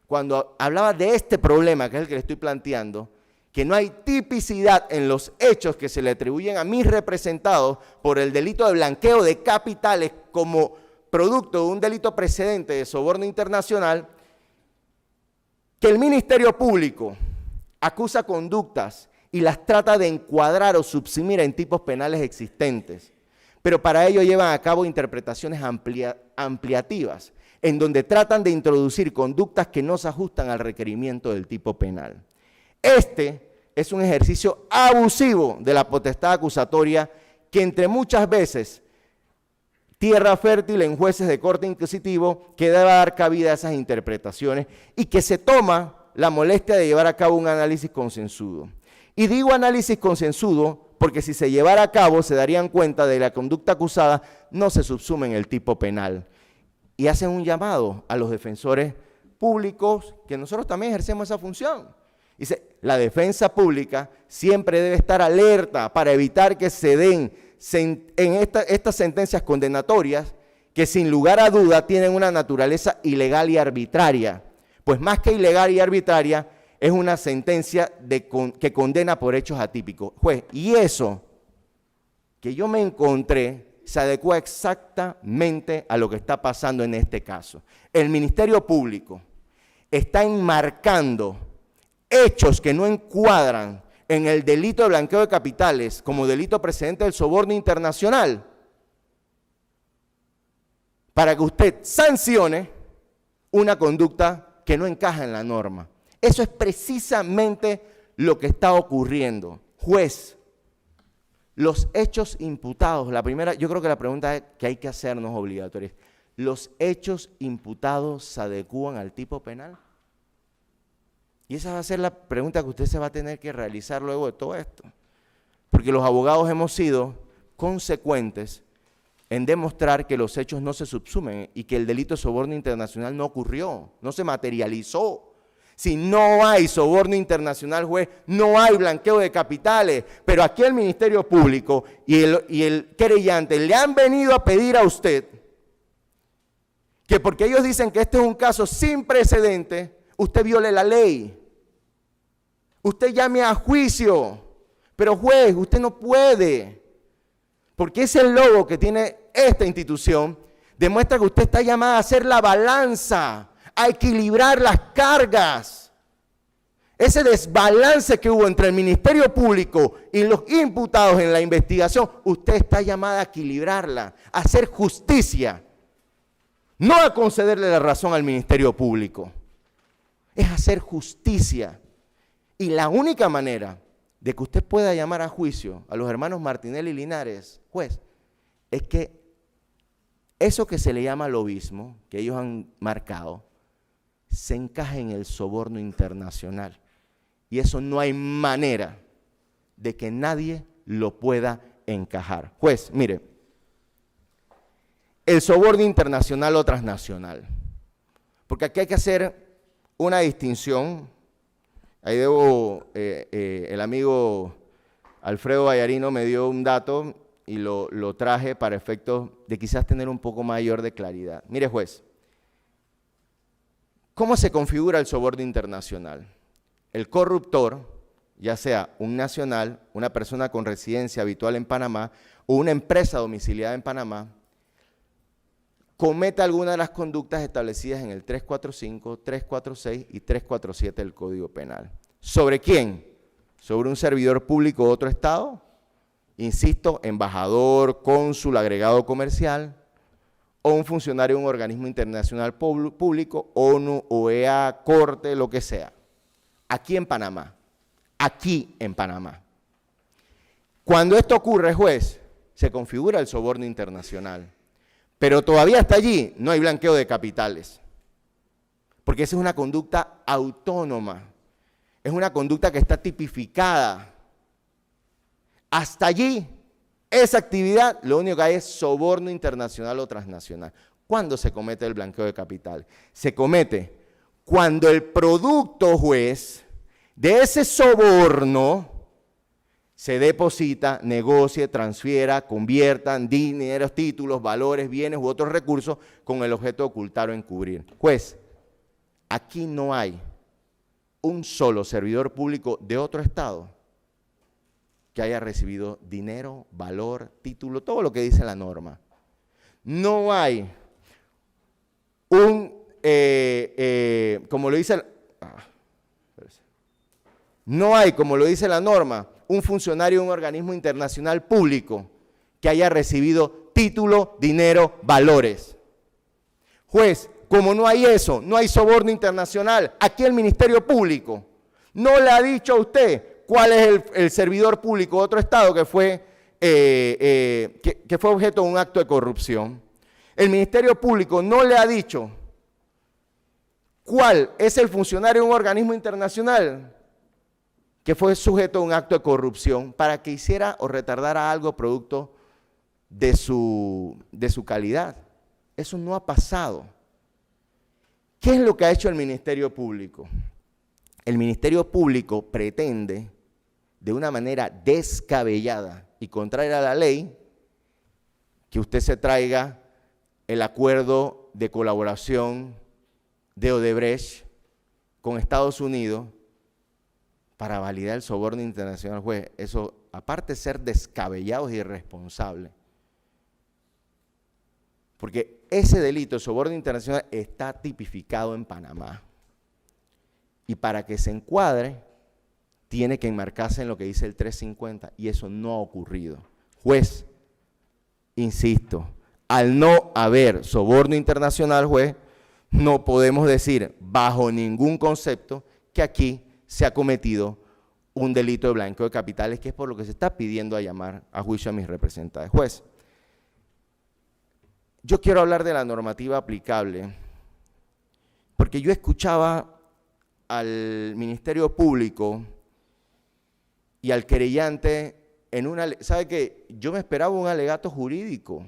Speaker 2: cuando hablaba de este problema, que es el que le estoy planteando, que no hay tipicidad en los hechos que se le atribuyen a mis representados por el delito de blanqueo de capitales como producto de un delito precedente de soborno internacional, que el Ministerio Público acusa conductas y las trata de encuadrar o subsumir en tipos penales existentes, pero para ello llevan a cabo interpretaciones ampliativas, en donde tratan de introducir conductas que no se ajustan al requerimiento del tipo penal. Este es un ejercicio abusivo de la potestad acusatoria que entre muchas veces tierra fértil en jueces de corte inquisitivo que debe dar cabida a esas interpretaciones y que se toma la molestia de llevar a cabo un análisis concienzudo. Y digo análisis concienzudo porque si se llevara a cabo se darían cuenta de que la conducta acusada no se subsume en el tipo penal. Y hacen un llamado a los defensores públicos, que nosotros también ejercemos esa función. Dice, la defensa pública siempre debe estar alerta para evitar que se den estas sentencias condenatorias que sin lugar a duda tienen una naturaleza ilegal y arbitraria. Pues más que ilegal y arbitraria, es una sentencia que condena por hechos atípicos. Juez, y eso que yo me encontré se adecua exactamente a lo que está pasando en este caso. El Ministerio Público está enmarcando hechos que no encuadran en el delito de blanqueo de capitales como delito precedente del soborno internacional para que usted sancione una conducta que no encaja en la norma. Eso es precisamente lo que está ocurriendo. Juez, los hechos imputados, yo creo que la pregunta que hay que hacernos obligatoria es, ¿los hechos imputados se adecúan al tipo penal? Y esa va a ser la pregunta que usted se va a tener que realizar luego de todo esto. Porque los abogados hemos sido consecuentes en demostrar que los hechos no se subsumen y que el delito de soborno internacional no ocurrió, no se materializó. Si no hay soborno internacional, juez, no hay blanqueo de capitales. Pero aquí el Ministerio Público y el querellante le han venido a pedir a usted que porque ellos dicen que este es un caso sin precedente, usted viole la ley. Usted llame a juicio. Pero juez, usted no puede. Porque ese logo que tiene esta institución demuestra que usted está llamada a hacer la balanza, a equilibrar las cargas. Ese desbalance que hubo entre el Ministerio Público y los imputados en la investigación, usted está llamada a equilibrarla, a hacer justicia. No a concederle la razón al Ministerio Público. Es hacer justicia. Y la única manera de que usted pueda llamar a juicio a los hermanos Martinelli y Linares, juez, es que eso que se le llama lobismo, que ellos han marcado, se encaja en el soborno internacional. Y eso no hay manera de que nadie lo pueda encajar. Juez, mire, el soborno internacional o transnacional, porque aquí hay que hacer una distinción. Ahí el amigo Alfredo Vallarino me dio un dato y lo traje para efectos de quizás tener un poco mayor de claridad. Mire, juez, ¿cómo se configura el soborno internacional? El corruptor, ya sea un nacional, una persona con residencia habitual en Panamá o una empresa domiciliada en Panamá, comete alguna de las conductas establecidas en el 345, 346 y 347 del Código Penal. ¿Sobre quién? ¿Sobre un servidor público de otro estado? Insisto, embajador, cónsul, agregado comercial, o un funcionario de un organismo internacional público, ONU, OEA, Corte, lo que sea. Aquí en Panamá. Aquí en Panamá. Cuando esto ocurre, juez, se configura el soborno internacional. Pero todavía hasta allí no hay blanqueo de capitales, porque esa es una conducta autónoma, es una conducta que está tipificada. Hasta allí, esa actividad, lo único que hay es soborno internacional o transnacional. ¿Cuándo se comete el blanqueo de capital? Se comete cuando el producto, juez, de ese soborno se deposita, negocie, transfiera, convierta en dineros, títulos, valores, bienes u otros recursos con el objeto de ocultar o encubrir. Juez, aquí no hay un solo servidor público de otro estado que haya recibido dinero, valor, título, todo lo que dice la norma. No hay como lo dice la norma, un funcionario de un organismo internacional público que haya recibido título, dinero, valores. Juez, como no hay eso, no hay soborno internacional, aquí el Ministerio Público no le ha dicho a usted cuál es el servidor público de otro estado que fue objeto de un acto de corrupción. El Ministerio Público no le ha dicho cuál es el funcionario de un organismo internacional que fue sujeto a un acto de corrupción para que hiciera o retardara algo producto de su calidad. Eso no ha pasado. ¿Qué es lo que ha hecho el Ministerio Público? El Ministerio Público pretende, de una manera descabellada y contraria a la ley, que usted se traiga el acuerdo de colaboración de Odebrecht con Estados Unidos para validar el soborno internacional, juez. Eso, aparte de ser descabellados e irresponsables, porque ese delito, el soborno internacional, está tipificado en Panamá. Y para que se encuadre, tiene que enmarcarse en lo que dice el 350, y eso no ha ocurrido. Juez, insisto, al no haber soborno internacional, juez, no podemos decir bajo ningún concepto que aquí se ha cometido un delito de blanqueo de capitales, que es por lo que se está pidiendo a llamar a juicio a mis representantes. Juez, yo quiero hablar de la normativa aplicable, porque yo escuchaba al Ministerio Público y al querellante en una... ¿Sabe qué? Yo me esperaba un alegato jurídico,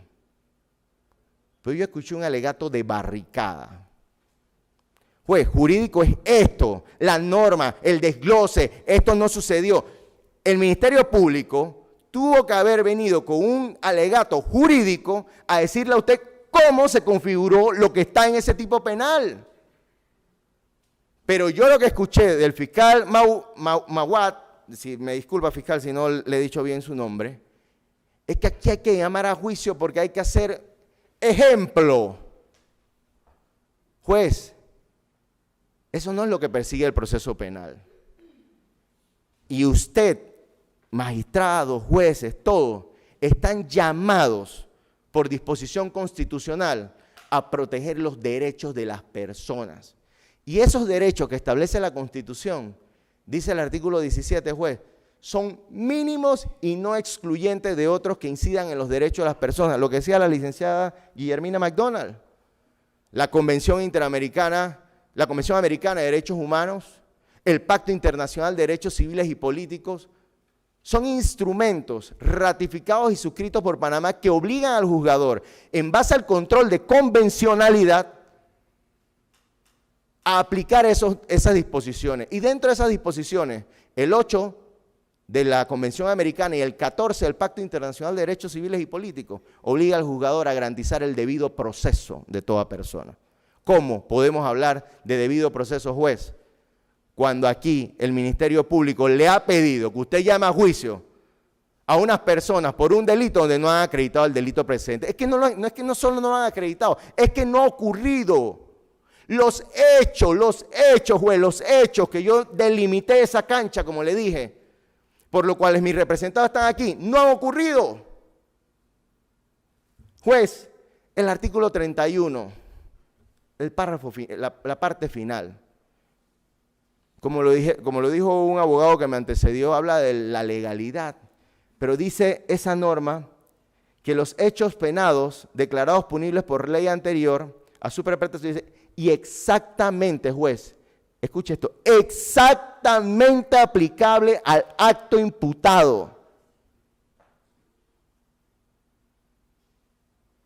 Speaker 2: pero yo escuché un alegato de barricada. Juez, jurídico es esto, la norma, el desglose, esto no sucedió. El Ministerio Público tuvo que haber venido con un alegato jurídico a decirle a usted cómo se configuró lo que está en ese tipo penal. Pero yo lo que escuché del fiscal Mawad, si me disculpa fiscal si no le he dicho bien su nombre, es que aquí hay que llamar a juicio porque hay que hacer ejemplo. Juez, eso no es lo que persigue el proceso penal. Y usted, magistrados, jueces, todos, están llamados por disposición constitucional a proteger los derechos de las personas. Y esos derechos que establece la Constitución, dice el artículo 17, juez, son mínimos y no excluyentes de otros que incidan en los derechos de las personas. Lo que decía la licenciada Guillermina McDonald, la Convención Interamericana, la Convención Americana de Derechos Humanos, el Pacto Internacional de Derechos Civiles y Políticos, son instrumentos ratificados y suscritos por Panamá que obligan al juzgador, en base al control de convencionalidad, a aplicar esas disposiciones. Y dentro de esas disposiciones, el 8 de la Convención Americana y el 14 del Pacto Internacional de Derechos Civiles y Políticos obliga al juzgador a garantizar el debido proceso de toda persona. ¿Cómo podemos hablar de debido proceso, juez? Cuando aquí el Ministerio Público le ha pedido que usted llame a juicio a unas personas por un delito donde no han acreditado el delito presente. Es que no es que no solo no lo han acreditado, es que no ha ocurrido. Los hechos, juez, los hechos que yo delimité esa cancha, como le dije, por lo cual mis representados están aquí, no han ocurrido. Juez, el artículo 31, el párrafo, la parte final, como lo dijo un abogado que me antecedió, habla de la legalidad, pero dice esa norma que los hechos penados declarados punibles por ley anterior a su perpetración, dice, y exactamente, juez, escuche esto, exactamente aplicable al acto imputado.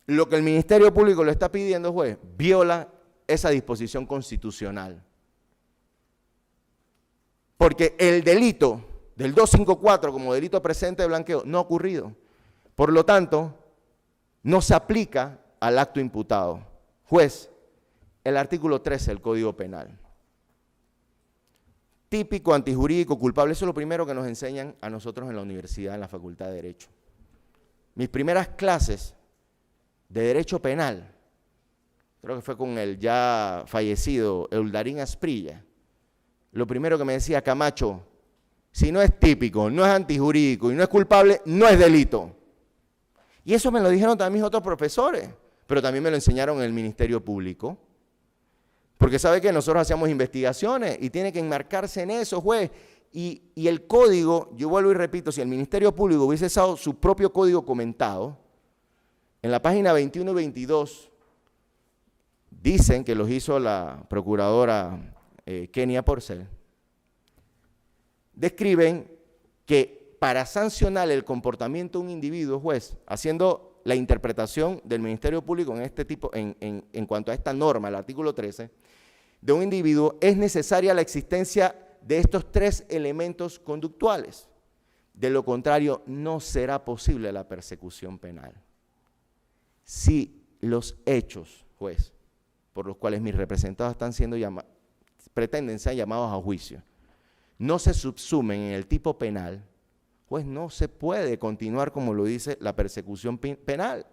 Speaker 2: Lo que el Ministerio Público le está pidiendo, juez, viola esa disposición constitucional. Porque el delito del 254 como delito presente de blanqueo no ha ocurrido. Por lo tanto, no se aplica al acto imputado. Juez, el artículo 13 del Código Penal. Típico, antijurídico, culpable. Eso es lo primero que nos enseñan a nosotros en la universidad, en la Facultad de Derecho. Mis primeras clases de Derecho Penal, creo que fue con el ya fallecido Euldarín Asprilla, lo primero que me decía, Camacho, si no es típico, no es antijurídico y no es culpable, no es delito. Y eso me lo dijeron también mis otros profesores, pero también me lo enseñaron en el Ministerio Público. Porque sabe que nosotros hacíamos investigaciones y tiene que enmarcarse en eso, juez. Y el código, yo vuelvo y repito, si el Ministerio Público hubiese usado su propio código comentado, en la página 21 y 22, dicen que los hizo la procuradora Kenia Porcel, describen que para sancionar el comportamiento de un individuo, juez, haciendo la interpretación del Ministerio Público en este tipo, en cuanto a esta norma, el artículo 13, de un individuo, es necesaria la existencia de estos tres elementos conductuales. De lo contrario, no será posible la persecución penal. si los hechos, juez, por los cuales mis representados están siendo pretenden ser llamados a juicio, no se subsumen en el tipo penal, pues no se puede continuar como lo dice la persecución penal.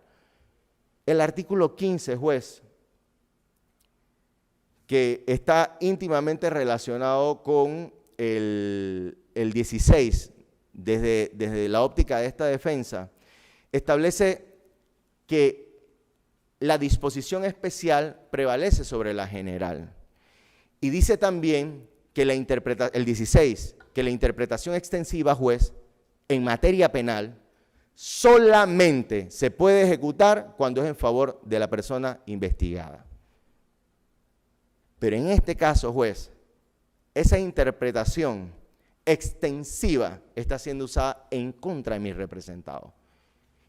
Speaker 2: El artículo 15, juez, que está íntimamente relacionado con el 16, desde la óptica de esta defensa, establece que la disposición especial prevalece sobre la general. Y dice también que el 16, que la interpretación extensiva, juez, en materia penal, solamente se puede ejecutar cuando es en favor de la persona investigada. Pero en este caso, juez, esa interpretación extensiva está siendo usada en contra de mis representados.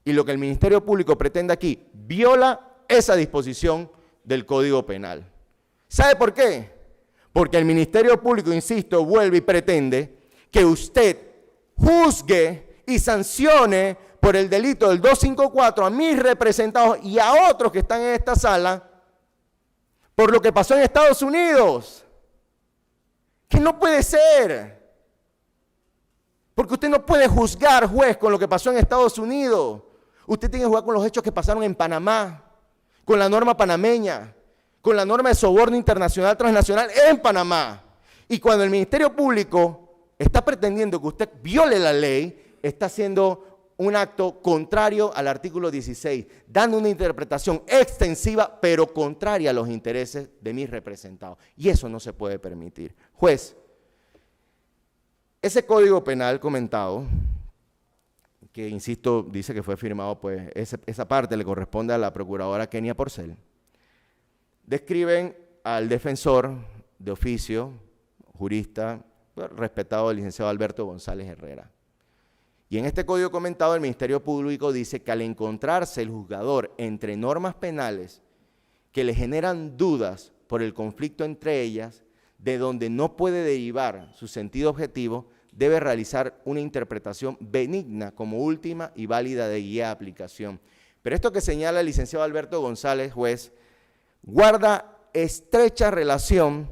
Speaker 2: Y lo que el Ministerio Público pretende aquí viola esa disposición del Código Penal. ¿Sabe por qué? Porque el Ministerio Público, insisto, vuelve y pretende que usted juzgue y sancione por el delito del 254 a mis representados y a otros que están en esta sala por lo que pasó en Estados Unidos. Que no puede ser. Porque usted no puede juzgar, juez, con lo que pasó en Estados Unidos. Usted tiene que jugar con los hechos que pasaron en Panamá, con la norma panameña, con la norma de soborno internacional transnacional en Panamá. Y cuando el Ministerio Público está pretendiendo que usted viole la ley, está haciendo un acto contrario al artículo 16, dando una interpretación extensiva, pero contraria a los intereses de mis representados. Y eso no se puede permitir. Juez, ese Código Penal comentado, que insisto, dice que fue firmado, pues esa parte le corresponde a la procuradora Kenia Porcel, describen al defensor de oficio, jurista, respetado, el licenciado Alberto González Herrera. Y en este código comentado, el Ministerio Público dice que al encontrarse el juzgador entre normas penales que le generan dudas por el conflicto entre ellas, de donde no puede derivar su sentido objetivo, debe realizar una interpretación benigna como última y válida de guía de aplicación. Pero esto que señala el licenciado Alberto González, juez, guarda estrecha relación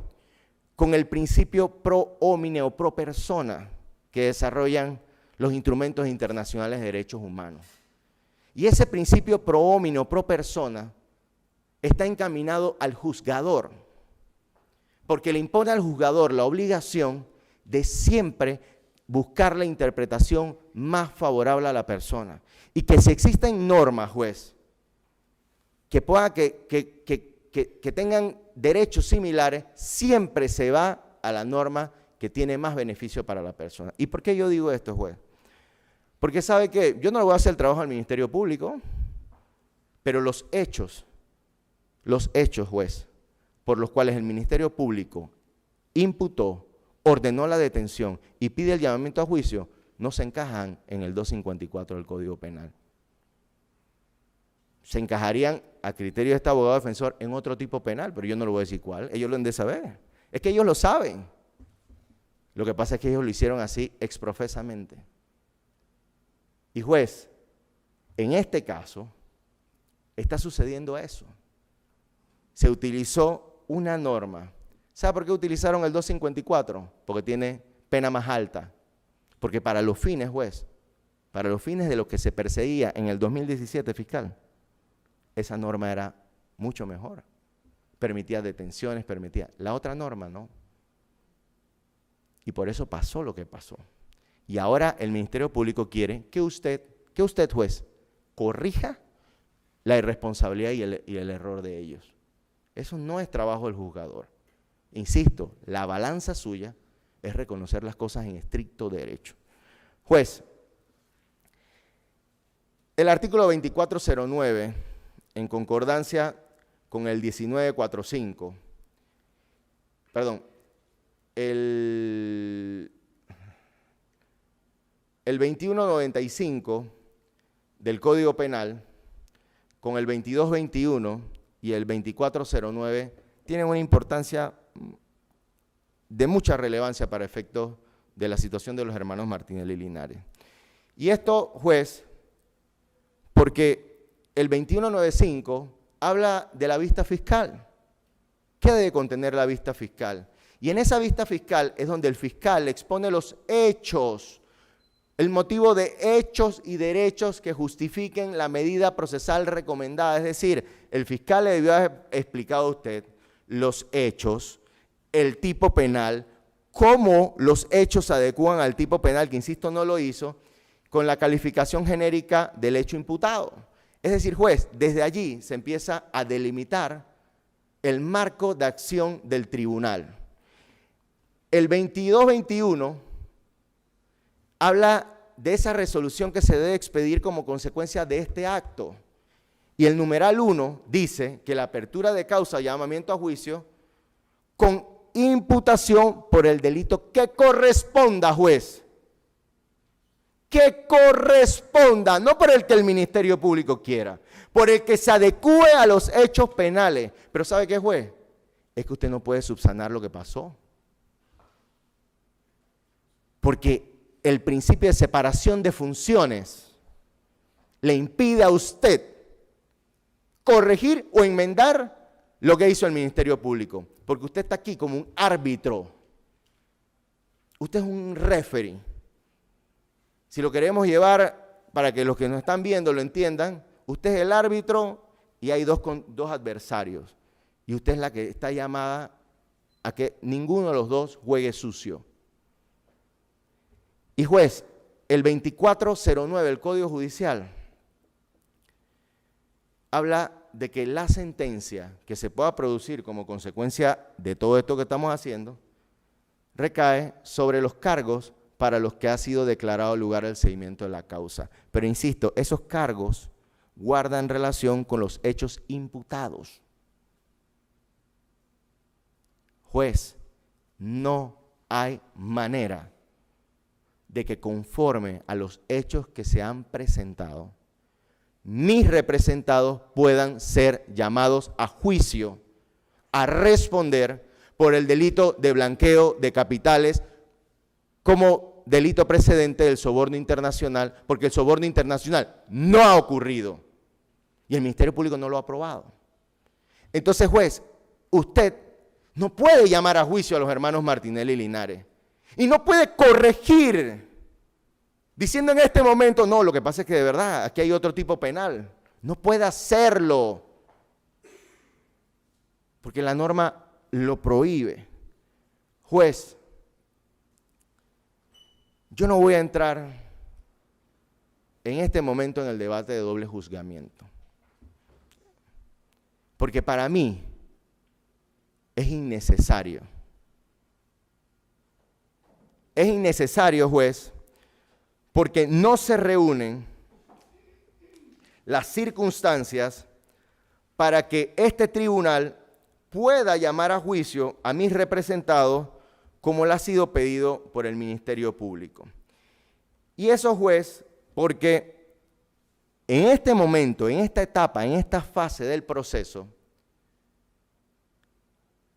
Speaker 2: con el principio pro homine o pro persona que desarrollan los instrumentos internacionales de derechos humanos. Y ese principio pro homine o pro persona está encaminado al juzgador, porque le impone al juzgador la obligación de siempre buscar la interpretación más favorable a la persona. Y que si existen normas, juez, que tengan derechos similares, siempre se va a la norma que tiene más beneficio para la persona. ¿Y por qué yo digo esto, juez? Porque sabe que yo no le voy a hacer el trabajo al Ministerio Público, pero los hechos, juez, por los cuales el Ministerio Público imputó, ordenó la detención y pide el llamamiento a juicio, no se encajan en el 254 del Código Penal. Se encajarían, a criterio de este abogado defensor, en otro tipo penal, pero yo no le voy a decir cuál, ellos lo han de saber. Es que ellos lo saben. Lo que pasa es que ellos lo hicieron así exprofesamente. Y juez, en este caso, está sucediendo eso. Se utilizó una norma. ¿Sabe por qué utilizaron el 254? Porque tiene pena más alta. Porque para los fines, juez, para los fines de lo que se perseguía en el 2017 fiscal, esa norma era mucho mejor. Permitía detenciones, permitía. La otra norma no. Y por eso pasó lo que pasó. Y ahora el Ministerio Público quiere que usted, juez, corrija la irresponsabilidad y el error de ellos. Eso no es trabajo del juzgador. Insisto, la balanza suya es reconocer las cosas en estricto derecho. Juez, el artículo 2409, en concordancia con el 1945, perdón, el 2195 del Código Penal con el 2221 y el 2409 tienen una importancia de mucha relevancia para efectos de la situación de los hermanos Martinelli y Linares. Y esto, juez, porque el 2195 habla de la vista fiscal. ¿Qué debe contener la vista fiscal? Y en esa vista fiscal es donde el fiscal expone los hechos, el motivo de hechos y derechos que justifiquen la medida procesal recomendada. Es decir, el fiscal le debió haber explicado a usted los hechos, el tipo penal, cómo los hechos se adecúan al tipo penal, que insisto no lo hizo, con la calificación genérica del hecho imputado. Es decir, juez, desde allí se empieza a delimitar el marco de acción del tribunal. El 2221 habla de esa resolución que se debe expedir como consecuencia de este acto. Y el numeral 1 dice que la apertura de causa llamamiento a juicio con imputación por el delito que corresponda, juez. Que corresponda, no por el que el Ministerio Público quiera, por el que se adecúe a los hechos penales. Pero ¿sabe qué, juez? Es que usted no puede subsanar lo que pasó. Porque el principio de separación de funciones le impide a usted corregir o enmendar lo que hizo el Ministerio Público. Porque usted está aquí como un árbitro. Usted es un referee. Si lo queremos llevar para que los que nos están viendo lo entiendan, usted es el árbitro y hay dos adversarios. Y usted es la que está llamada a que ninguno de los dos juegue sucio. Y juez, el 2409 del Código Judicial habla de que la sentencia que se pueda producir como consecuencia de todo esto que estamos haciendo recae sobre los cargos para los que ha sido declarado lugar al seguimiento de la causa. Pero insisto, esos cargos guardan relación con los hechos imputados. Juez, no hay manera de que conforme a los hechos que se han presentado, mis representados puedan ser llamados a juicio, a responder por el delito de blanqueo de capitales como delito precedente del soborno internacional, porque el soborno internacional no ha ocurrido y el Ministerio Público no lo ha aprobado. Entonces, juez, usted no puede llamar a juicio a los hermanos Martinelli y Linares y no puede corregir diciendo en este momento, no, lo que pasa es que de verdad aquí hay otro tipo penal. No puede hacerlo porque la norma lo prohíbe. Juez, yo no voy a entrar en este momento en el debate de doble juzgamiento, porque para mí es innecesario. Es innecesario, juez, porque no se reúnen las circunstancias para que este tribunal pueda llamar a juicio a mis representados como le ha sido pedido por el Ministerio Público. Y eso, juez, porque en este momento, en esta etapa, en esta fase del proceso,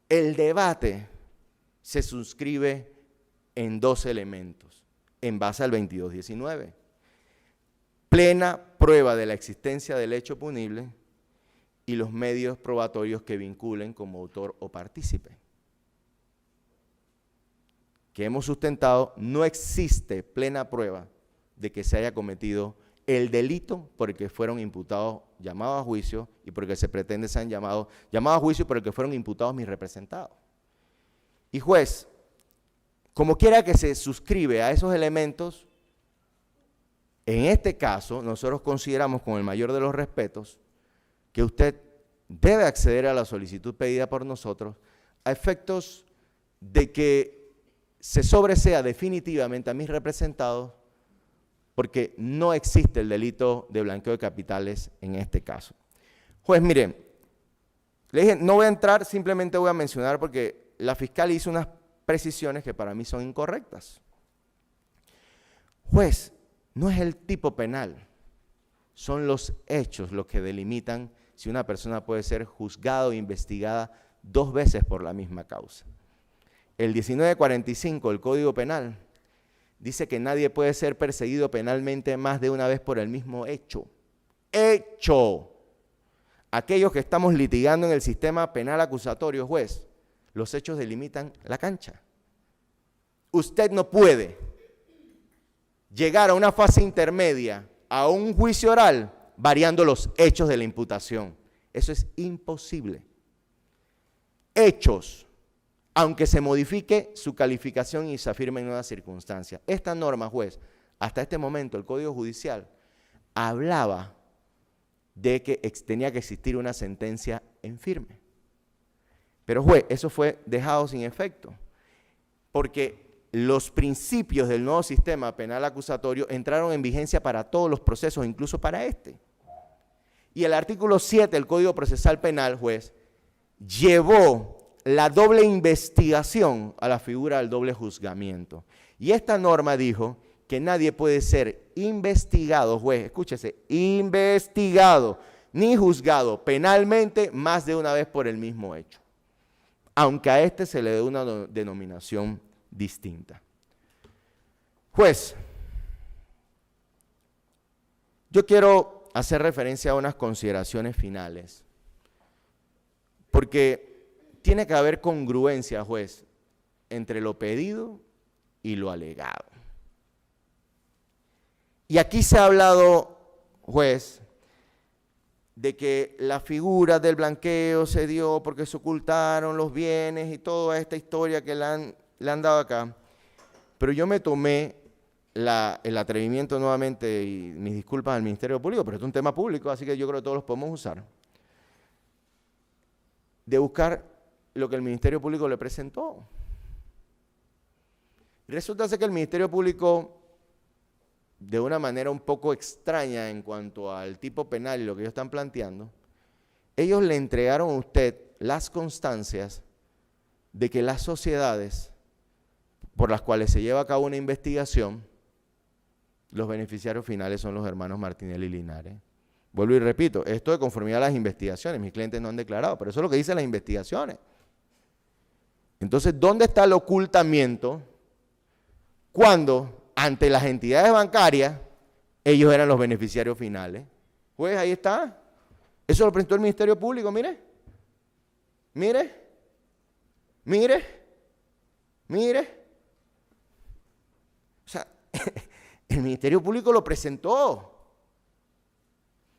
Speaker 2: el debate se suscribe en dos elementos, en base al 2219. Plena prueba de la existencia del hecho punible y los medios probatorios que vinculen como autor o partícipe. Que hemos sustentado, no existe plena prueba de que se haya cometido el delito por el que fueron imputados, llamados a juicio, y por el que se pretende sean llamados a juicio por el que fueron imputados mis representados. Y juez, como quiera que se suscribe a esos elementos, en este caso nosotros consideramos con el mayor de los respetos que usted debe acceder a la solicitud pedida por nosotros a efectos de que se sobresea definitivamente a mis representados, porque no existe el delito de blanqueo de capitales en este caso. Juez, mire, le dije, no voy a entrar, simplemente voy a mencionar porque la fiscal hizo unas precisiones que para mí son incorrectas. Juez, no es el tipo penal, son los hechos los que delimitan si una persona puede ser juzgada o investigada 2 veces por la misma causa. El 1945 del Código Penal dice que nadie puede ser perseguido penalmente más de una vez por el mismo hecho. ¡Hecho! aquellos que estamos litigando en el sistema penal acusatorio, juez, los hechos delimitan la cancha. Usted no puede llegar a una fase intermedia, a un juicio oral, variando los hechos de la imputación. Eso es imposible. Hechos, aunque se modifique su calificación y se afirme en nuevas circunstancias. Esta norma, juez, hasta este momento el Código Judicial hablaba de que tenía que existir una sentencia en firme. Pero juez, eso fue dejado sin efecto, porque los principios del nuevo sistema penal acusatorio entraron en vigencia para todos los procesos, incluso para este. Y el artículo 7 del Código Procesal Penal, juez, llevó la doble investigación a la figura del doble juzgamiento. Y esta norma dijo que nadie puede ser investigado, juez, escúchese, investigado ni juzgado penalmente más de una vez por el mismo hecho, aunque a este se le dé una denominación distinta. Juez, yo quiero hacer referencia a unas consideraciones finales, porque tiene que haber congruencia, juez, entre lo pedido y lo alegado. Y aquí se ha hablado, juez, de que la figura del blanqueo se dio porque se ocultaron los bienes y toda esta historia que le han dado acá. Pero yo me tomé el atrevimiento nuevamente, y mis disculpas al Ministerio Público, pero esto es un tema público, así que yo creo que todos los podemos usar, de buscar lo que el Ministerio Público le presentó. Resulta ser que el Ministerio Público, de una manera un poco extraña en cuanto al tipo penal y lo que ellos están planteando, ellos le entregaron a usted las constancias de que las sociedades por las cuales se lleva a cabo una investigación, los beneficiarios finales son los hermanos Martinelli y Linares. Vuelvo y repito, esto de conformidad a las investigaciones, mis clientes no han declarado, pero eso es lo que dicen las investigaciones. Entonces, ¿dónde está el ocultamiento cuando ante las entidades bancarias ellos eran los beneficiarios finales? Pues ahí está. Eso lo presentó el Ministerio Público, mire. Mire. Mire. Mire. O sea, el Ministerio Público lo presentó.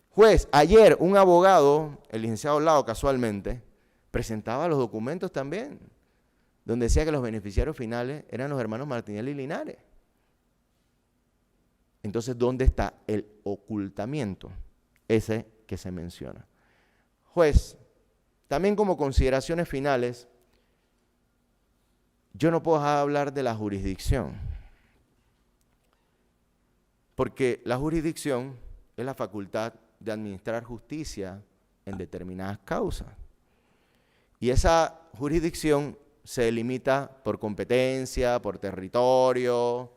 Speaker 2: Juez, ayer un abogado, el licenciado Lao casualmente, presentaba los documentos también, donde decía que los beneficiarios finales eran los hermanos Martinelli y Linares. Entonces, ¿dónde está el ocultamiento? Ese que se menciona. Juez, también como consideraciones finales, yo no puedo dejar de hablar de la jurisdicción, porque la jurisdicción es la facultad de administrar justicia en determinadas causas. Y esa jurisdicción se delimita por competencia, por territorio.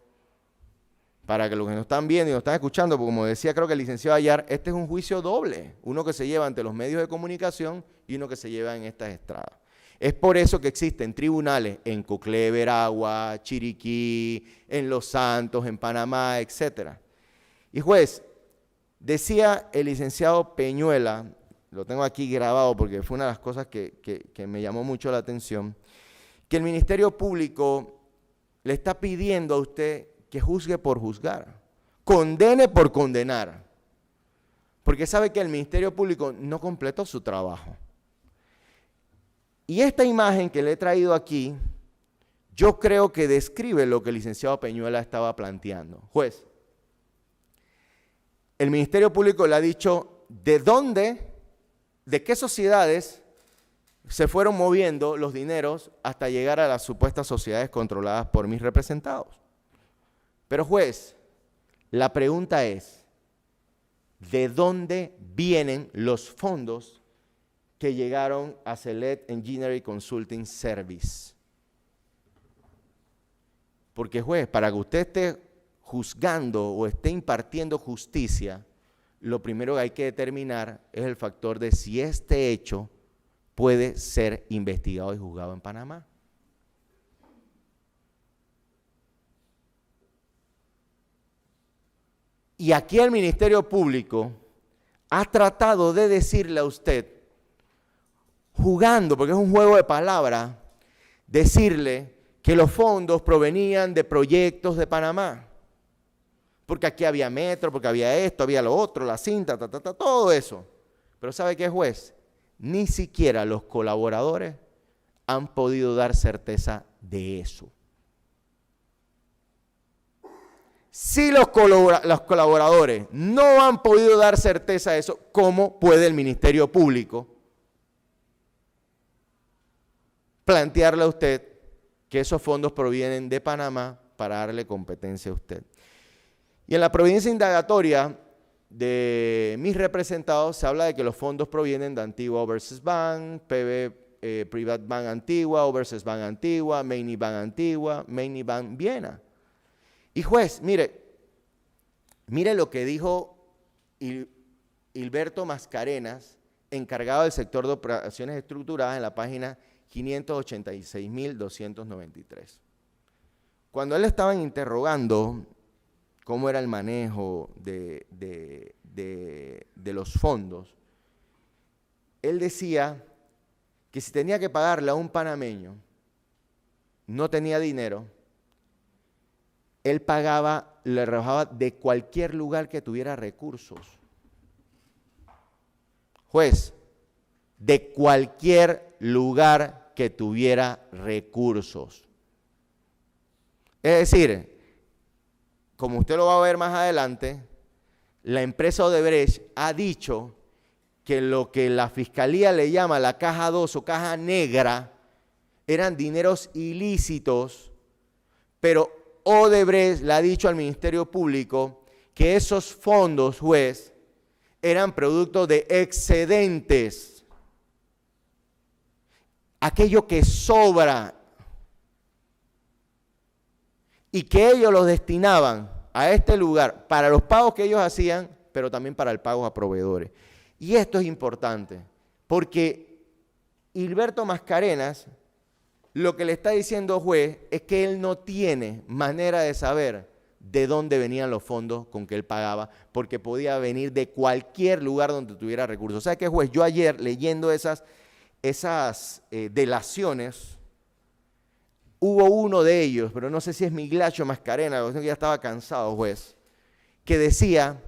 Speaker 2: Para que los que nos están viendo y nos están escuchando, porque como decía creo que el licenciado Ayar, este es un juicio doble, uno que se lleva ante los medios de comunicación y uno que se lleva en estas estradas. Es por eso que existen tribunales en Coclé, Veragua, Chiriquí, en Los Santos, en Panamá, etc. Y juez, decía el licenciado Peñuela, lo tengo aquí grabado porque fue una de las cosas que me llamó mucho la atención, que el Ministerio Público le está pidiendo a usted que juzgue por juzgar, condene por condenar, porque sabe que el Ministerio Público no completó su trabajo. Y esta imagen que le he traído aquí, yo creo que describe lo que el licenciado Peñuela estaba planteando. Juez, el Ministerio Público le ha dicho de dónde, de qué sociedades se fueron moviendo los dineros hasta llegar a las supuestas sociedades controladas por mis representados. Pero juez, la pregunta es, ¿de dónde vienen los fondos que llegaron a Select Engineering Consulting Service? Porque juez, para que usted esté juzgando o esté impartiendo justicia, lo primero que hay que determinar es el factor de si este hecho puede ser investigado y juzgado en Panamá. Y aquí el Ministerio Público ha tratado de decirle a usted, jugando, porque es un juego de palabras, decirle que los fondos provenían de proyectos de Panamá. Porque aquí había metro, porque había esto, había lo otro, la cinta, todo eso. Pero ¿sabe qué, juez? Ni siquiera los colaboradores han podido dar certeza de eso. Si los colaboradores no han podido dar certeza de eso, ¿cómo puede el Ministerio Público plantearle a usted que esos fondos provienen de Panamá para darle competencia a usted? Y en la providencia indagatoria de mis representados se habla de que los fondos provienen de Antigua Overseas Bank, PB Private Bank Antigua, Overseas Bank Antigua, Maini Bank Antigua, Maini Bank Viena. Y juez, mire lo que dijo Hilberto Mascarenas, encargado del sector de operaciones estructuradas en la página 586.293. Cuando él le estaban interrogando cómo era el manejo de los fondos, él decía que si tenía que pagarle a un panameño, no tenía dinero, él pagaba, le rebajaba de cualquier lugar que tuviera recursos. Juez, de cualquier lugar que tuviera recursos. Es decir, como usted lo va a ver más adelante, la empresa Odebrecht ha dicho que lo que la Fiscalía le llama la caja 2 o caja negra eran dineros ilícitos, pero Odebrecht le ha dicho al Ministerio Público que esos fondos, juez, eran producto de excedentes. Aquello que sobra. Y que ellos los destinaban a este lugar para los pagos que ellos hacían, pero también para el pago a proveedores. Y esto es importante, porque Hilberto Mascarenas lo que le está diciendo juez es que él no tiene manera de saber de dónde venían los fondos con que él pagaba, porque podía venir de cualquier lugar donde tuviera recursos. ¿Sabe qué, juez? Yo ayer, leyendo esas delaciones, hubo uno de ellos, pero no sé si es Miglacho Mascarenas, ya estaba cansado, juez, que decía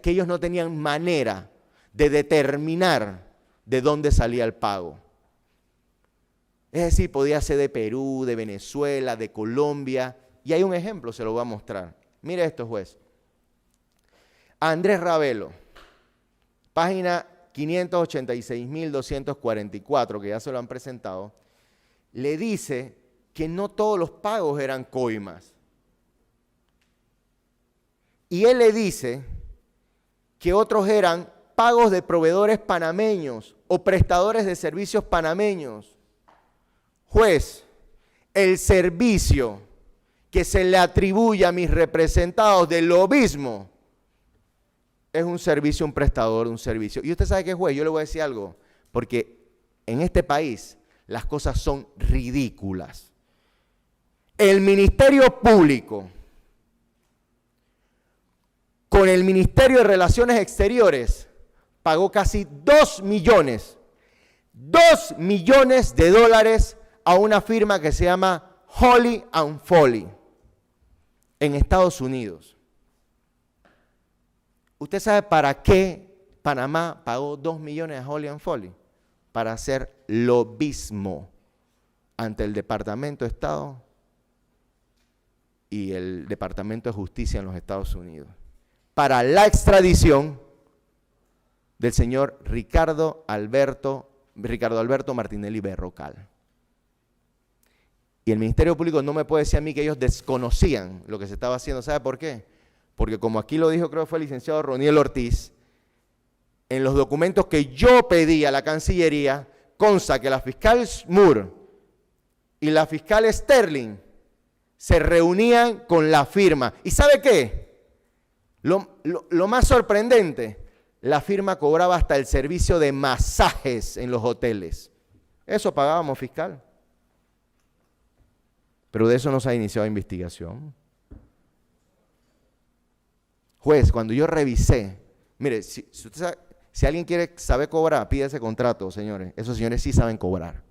Speaker 2: que ellos no tenían manera de determinar de dónde salía el pago. Es decir, podía ser de Perú, de Venezuela, de Colombia. Y hay un ejemplo, se lo voy a mostrar. Mire esto, juez. Andrés Ravelo, página 586.244, que ya se lo han presentado, le dice que no todos los pagos eran coimas. Y él le dice que otros eran pagos de proveedores panameños o prestadores de servicios panameños. Juez, el servicio que se le atribuye a mis representados del lobismo es un servicio, un prestador, un servicio. Y usted sabe qué, juez, yo le voy a decir algo, porque en este país las cosas son ridículas. El Ministerio Público con el Ministerio de Relaciones Exteriores pagó casi 2 millones de dólares a una firma que se llama Holly & Foley en Estados Unidos. ¿Usted sabe para qué Panamá pagó 2 millones a Holly & Foley? Para hacer lobismo ante el Departamento de Estado y el Departamento de Justicia en los Estados Unidos, para la extradición del señor Ricardo Alberto Martinelli Berrocal. Y el Ministerio Público no me puede decir a mí que ellos desconocían lo que se estaba haciendo. ¿Sabe por qué? Porque como aquí lo dijo, creo que fue el licenciado Roniel Ortiz, en los documentos que yo pedí a la Cancillería, consta que la fiscal Moore y la fiscal Sterling se reunían con la firma. ¿Y sabe qué? Lo más sorprendente, la firma cobraba hasta el servicio de masajes en los hoteles. Eso pagábamos, fiscal. Pero de eso no se ha iniciado investigación. Juez, cuando yo revisé Mire, si alguien sabe cobrar, pide ese contrato, señores. Esos señores sí saben cobrar.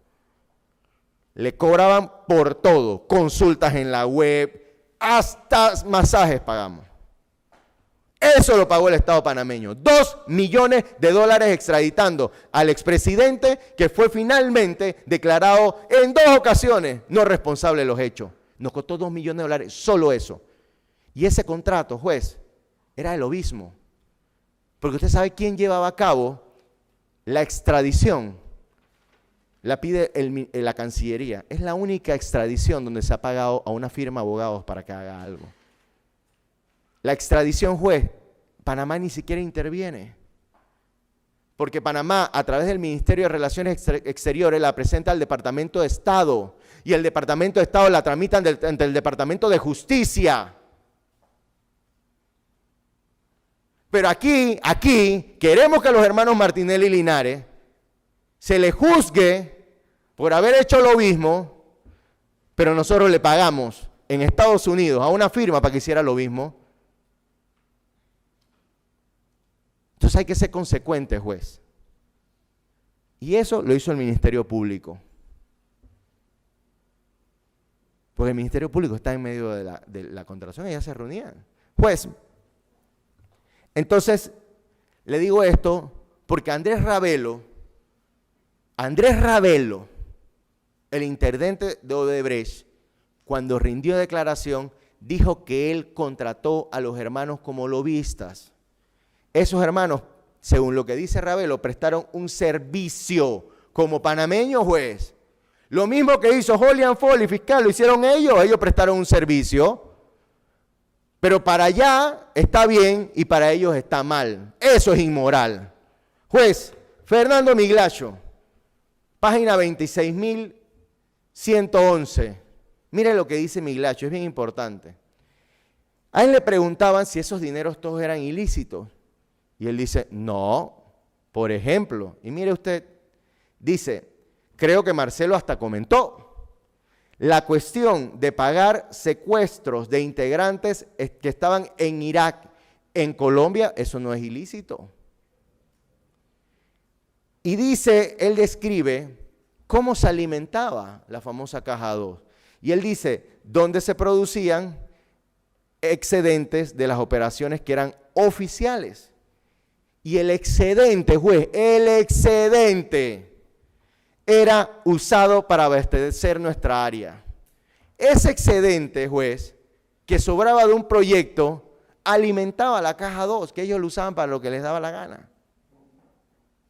Speaker 2: Le cobraban por todo, consultas en la web, hasta masajes pagamos. Eso lo pagó el Estado panameño. $2 millones extraditando al expresidente que fue finalmente declarado en 2 ocasiones no responsable de los hechos. Nos costó $2 millones, solo eso. Y ese contrato, juez, era el obispo. Porque usted sabe quién llevaba a cabo la extradición. La pide la Cancillería. Es la única extradición donde se ha pagado a una firma de abogados para que haga algo. La extradición, juez, Panamá ni siquiera interviene. Porque Panamá, a través del Ministerio de Relaciones Exteriores, la presenta al Departamento de Estado. Y el Departamento de Estado la tramita ante el Departamento de Justicia. Pero aquí, queremos que a los hermanos Martinelli y Linares se les juzgue por haber hecho lo mismo, pero nosotros le pagamos en Estados Unidos a una firma para que hiciera lo mismo. Entonces hay que ser consecuente, juez. Y eso lo hizo el Ministerio Público. Porque el Ministerio Público está en medio de la contratación y ya se reunían. Juez, entonces le digo esto porque Andrés Ravelo, el intendente de Odebrecht, cuando rindió declaración, dijo que él contrató a los hermanos como lobistas. Esos hermanos, según lo que dice Ravelo, prestaron un servicio como panameños, juez. Lo mismo que hizo Julian Foley, fiscal, lo hicieron ellos prestaron un servicio. Pero para allá está bien y para ellos está mal. Eso es inmoral. Juez, Fernando Miglacho, página 26.111. Mire lo que dice Miglacho, es bien importante. A él le preguntaban si esos dineros todos eran ilícitos. Y él dice, no, por ejemplo, y mire usted, dice, creo que Marcelo hasta comentó, la cuestión de pagar secuestros de integrantes que estaban en Irak, en Colombia, eso no es ilícito. Y dice, él describe cómo se alimentaba la famosa caja 2. Y él dice, dónde se producían excedentes de las operaciones que eran oficiales. Y el excedente, juez, el excedente era usado para abastecer nuestra área. Ese excedente, juez, que sobraba de un proyecto, alimentaba la caja 2, que ellos lo usaban para lo que les daba la gana.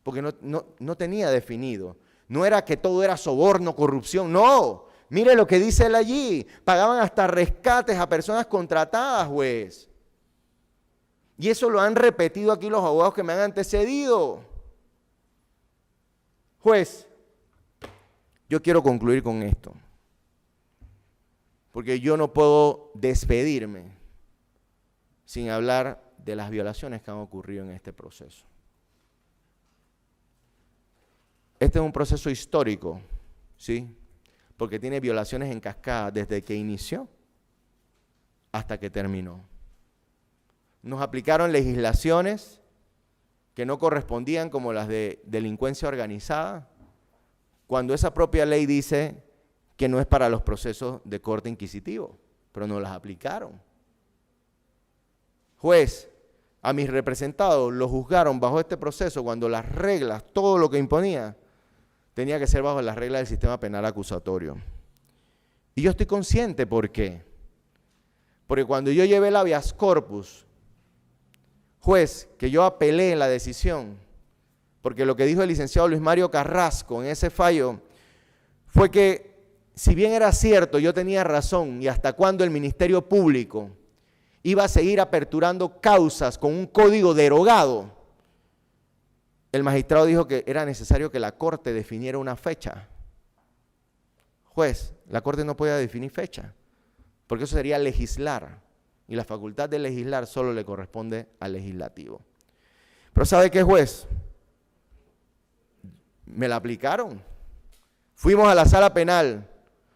Speaker 2: Porque no tenía definido. No era que todo era soborno, corrupción, no. Mire lo que dice él allí. Pagaban hasta rescates a personas contratadas, juez. Y eso lo han repetido aquí los abogados que me han antecedido. Juez, yo quiero concluir con esto. Porque yo no puedo despedirme sin hablar de las violaciones que han ocurrido en este proceso. Este es un proceso histórico, ¿sí? Porque tiene violaciones en cascada desde que inició hasta que terminó. Nos aplicaron legislaciones que no correspondían, como las de delincuencia organizada, cuando esa propia ley dice que no es para los procesos de corte inquisitivo, pero nos las aplicaron. Juez, a mis representados los juzgaron bajo este proceso cuando las reglas, todo lo que imponía, tenía que ser bajo las reglas del sistema penal acusatorio. Y yo estoy consciente, ¿por qué? Porque cuando yo llevé el habeas corpus, juez, que yo apelé en la decisión, porque lo que dijo el licenciado Luis Mario Carrasco en ese fallo fue que, si bien era cierto, yo tenía razón, y hasta cuándo el Ministerio Público iba a seguir aperturando causas con un código derogado, el magistrado dijo que era necesario que la Corte definiera una fecha. Juez, la Corte no podía definir fecha, porque eso sería legislar, y la facultad de legislar solo le corresponde al legislativo. Pero ¿sabe qué, juez? Me la aplicaron. Fuimos a la sala penal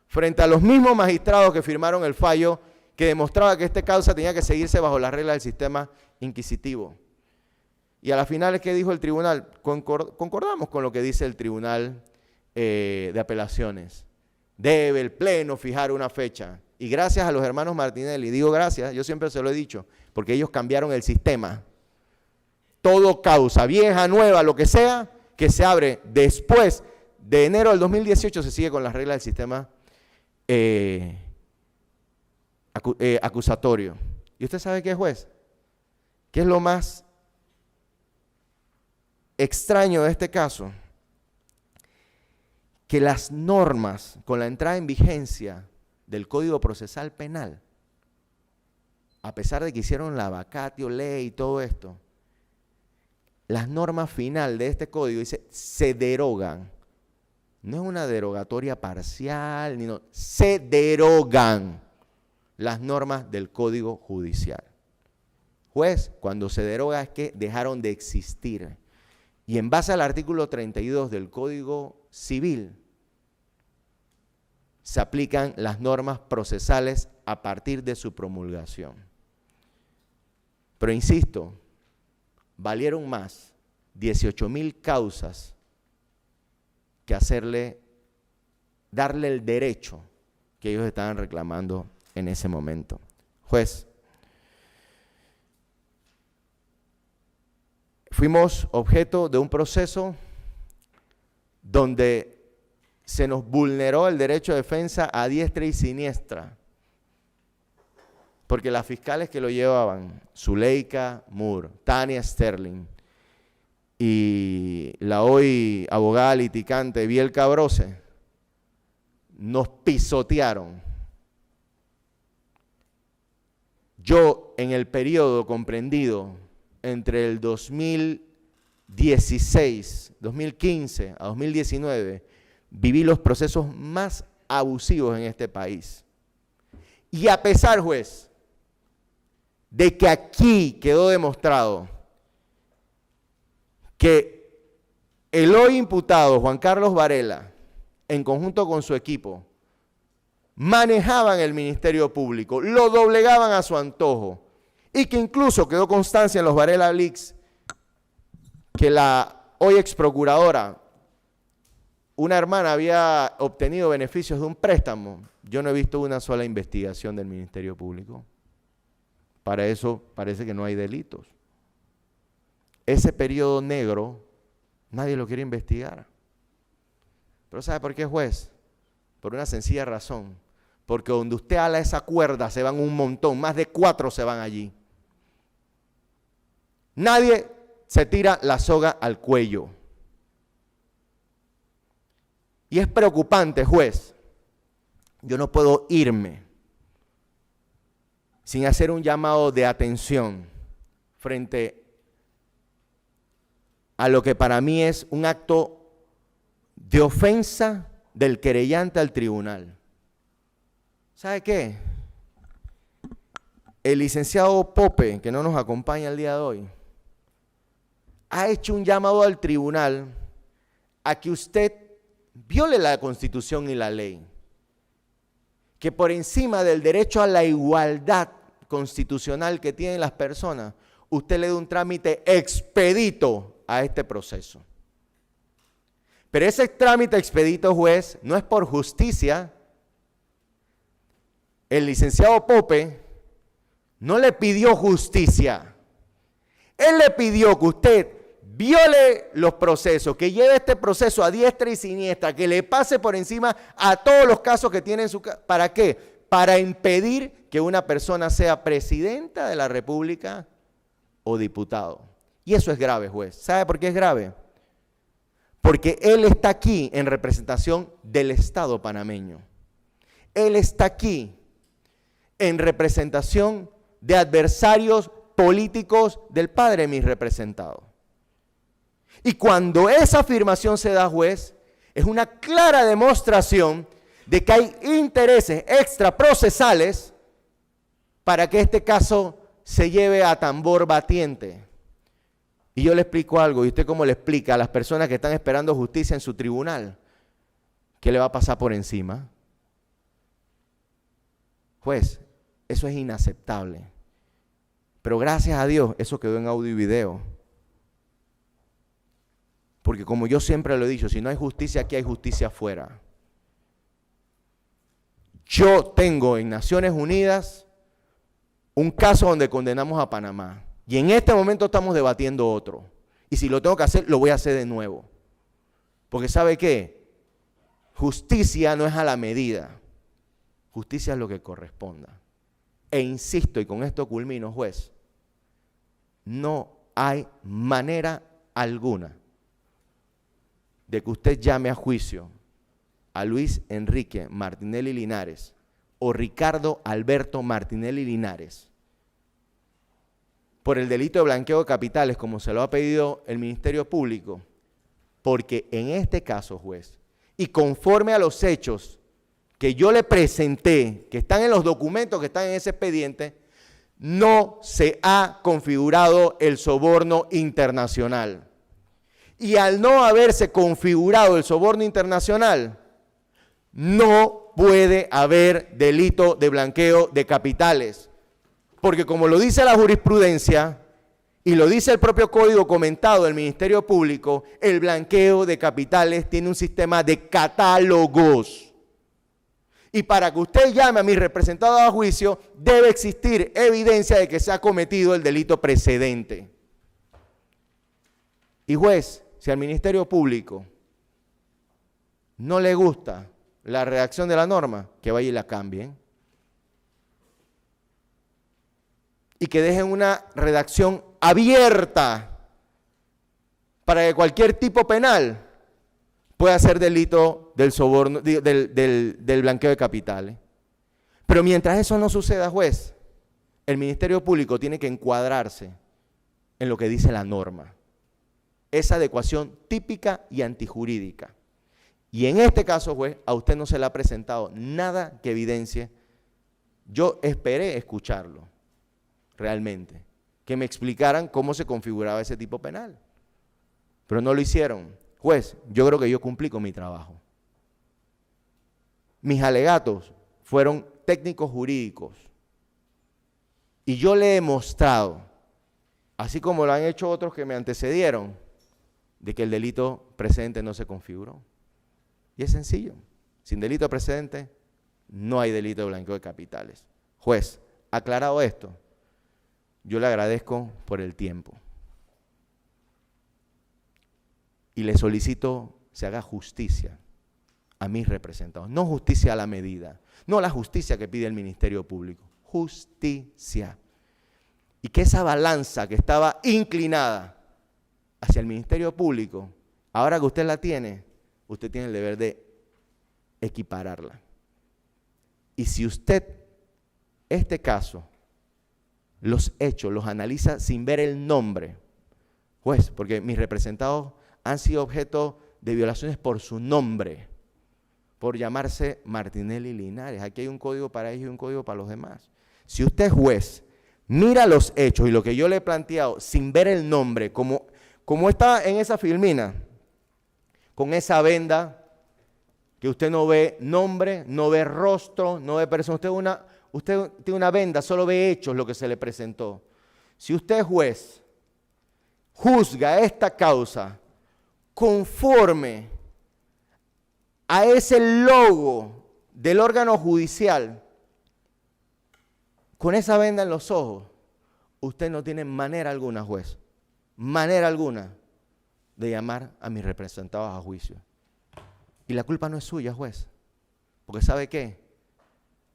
Speaker 2: frente a los mismos magistrados que firmaron el fallo que demostraba que esta causa tenía que seguirse bajo las reglas del sistema inquisitivo. Y a la final, ¿qué dijo el tribunal? Concordamos con lo que dice el tribunal de apelaciones. Debe el pleno fijar una fecha. Y gracias a los hermanos Martinelli, digo gracias, yo siempre se lo he dicho, porque ellos cambiaron el sistema. Todo causa, vieja, nueva, lo que sea, que se abre después de enero del 2018, se sigue con las reglas del sistema acusatorio. ¿Y usted sabe qué es, juez? ¿Qué es lo más extraño de este caso? Que las normas con la entrada en vigencia del Código Procesal Penal, a pesar de que hicieron la vacatio, ley y todo esto, las normas final de este código dice se derogan. No es una derogatoria parcial, se derogan las normas del Código Judicial. Juez, cuando se deroga es que dejaron de existir. Y en base al artículo 32 del Código Civil, se aplican las normas procesales a partir de su promulgación. Pero insisto, valieron más 18,000 causas que darle el derecho que ellos estaban reclamando en ese momento. Juez, fuimos objeto de un proceso donde se nos vulneró el derecho de defensa a diestra y siniestra, porque las fiscales que lo llevaban, Zuleika Moore, Tania Sterling y la hoy abogada litigante Biel Cabrose, nos pisotearon. Yo, en el periodo comprendido entre el 2015 a 2019, viví los procesos más abusivos en este país. Y a pesar, juez, de que aquí quedó demostrado que el hoy imputado Juan Carlos Varela, en conjunto con su equipo, manejaban el Ministerio Público, lo doblegaban a su antojo, y que incluso quedó constancia en los Varela Leaks que la hoy ex procuradora, una hermana, había obtenido beneficios de un préstamo. Yo no he visto una sola investigación del Ministerio Público. Para eso parece que no hay delitos. Ese periodo negro nadie lo quiere investigar. Pero ¿sabe por qué, juez? Por una sencilla razón. Porque donde usted ala esa cuerda se van un montón, más de 4 se van allí. Nadie se tira la soga al cuello. Y es preocupante, juez. Yo no puedo irme sin hacer un llamado de atención frente a lo que para mí es un acto de ofensa del querellante al tribunal. ¿Sabe qué? El licenciado Pope, que no nos acompaña el día de hoy, ha hecho un llamado al tribunal a que usted viole la Constitución y la ley, que por encima del derecho a la igualdad constitucional que tienen las personas, usted le dé un trámite expedito a este proceso. Pero ese trámite expedito, juez, no es por justicia. El licenciado Pope no le pidió justicia. Él le pidió que usted viole los procesos, que lleve este proceso a diestra y siniestra, que le pase por encima a todos los casos que tiene en su casa. ¿Para qué? Para impedir que una persona sea presidenta de la República o diputado. Y eso es grave, juez. ¿Sabe por qué es grave? Porque él está aquí en representación del Estado panameño. Él está aquí en representación de adversarios políticos del padre de mis representados. Y cuando esa afirmación se da, juez, es una clara demostración de que hay intereses extraprocesales para que este caso se lleve a tambor batiente. Y yo le explico algo, ¿y usted cómo le explica a las personas que están esperando justicia en su tribunal? ¿Qué le va a pasar por encima? Juez, eso es inaceptable. Pero gracias a Dios, eso quedó en audio y video. Porque como yo siempre lo he dicho, si no hay justicia aquí, hay justicia afuera. Yo tengo en Naciones Unidas un caso donde condenamos a Panamá. Y en este momento estamos debatiendo otro. Y si lo tengo que hacer, lo voy a hacer de nuevo. Porque ¿sabe qué? Justicia no es a la medida. Justicia es lo que corresponda. E insisto, y con esto culmino, juez, no hay manera alguna de que usted llame a juicio a Luis Enrique Martinelli Linares o Ricardo Alberto Martinelli Linares por el delito de blanqueo de capitales, como se lo ha pedido el Ministerio Público, porque en este caso, juez, y conforme a los hechos que yo le presenté, que están en los documentos que están en ese expediente, no se ha configurado el soborno internacional. Y al no haberse configurado el soborno internacional, no puede haber delito de blanqueo de capitales. Porque como lo dice la jurisprudencia y lo dice el propio código comentado del Ministerio Público, el blanqueo de capitales tiene un sistema de catálogos. Y para que usted llame a mi representado a juicio, debe existir evidencia de que se ha cometido el delito precedente. Y juez, si al Ministerio Público no le gusta la redacción de la norma, que vaya y la cambien. Y que dejen una redacción abierta para que cualquier tipo penal pueda ser delito del soborno, del blanqueo de capitales. Pero mientras eso no suceda, juez, el Ministerio Público tiene que encuadrarse en lo que dice la norma. Esa adecuación típica y antijurídica. Y en este caso, juez, a usted no se le ha presentado nada que evidencie. Yo esperé escucharlo, realmente, que me explicaran cómo se configuraba ese tipo penal. Pero no lo hicieron. Juez, yo creo que yo cumplí con mi trabajo. Mis alegatos fueron técnicos jurídicos. Y yo le he mostrado, así como lo han hecho otros que me antecedieron, de que el delito precedente no se configuró. Y es sencillo. Sin delito precedente, no hay delito de blanqueo de capitales. Juez, aclarado esto, yo le agradezco por el tiempo. Y le solicito se haga justicia a mis representados. No justicia a la medida, no la justicia que pide el Ministerio Público. Justicia. Y que esa balanza que estaba inclinada hacia el Ministerio Público, ahora que usted la tiene, usted tiene el deber de equipararla. Y si usted, este caso, los hechos, los analiza sin ver el nombre, juez, porque mis representados han sido objeto de violaciones por su nombre, por llamarse Martinelli Linares. Aquí hay un código para ellos y un código para los demás. Si usted, juez, mira los hechos y lo que yo le he planteado sin ver el nombre, como está en esa filmina, con esa venda, que usted no ve nombre, no ve rostro, no ve persona. Usted tiene una venda, solo ve hechos lo que se le presentó. Si usted, juez, juzga esta causa conforme a ese logo del órgano judicial, con esa venda en los ojos, usted no tiene manera alguna, juez, manera alguna de llamar a mis representados a juicio. Y la culpa no es suya, juez, porque ¿sabe qué?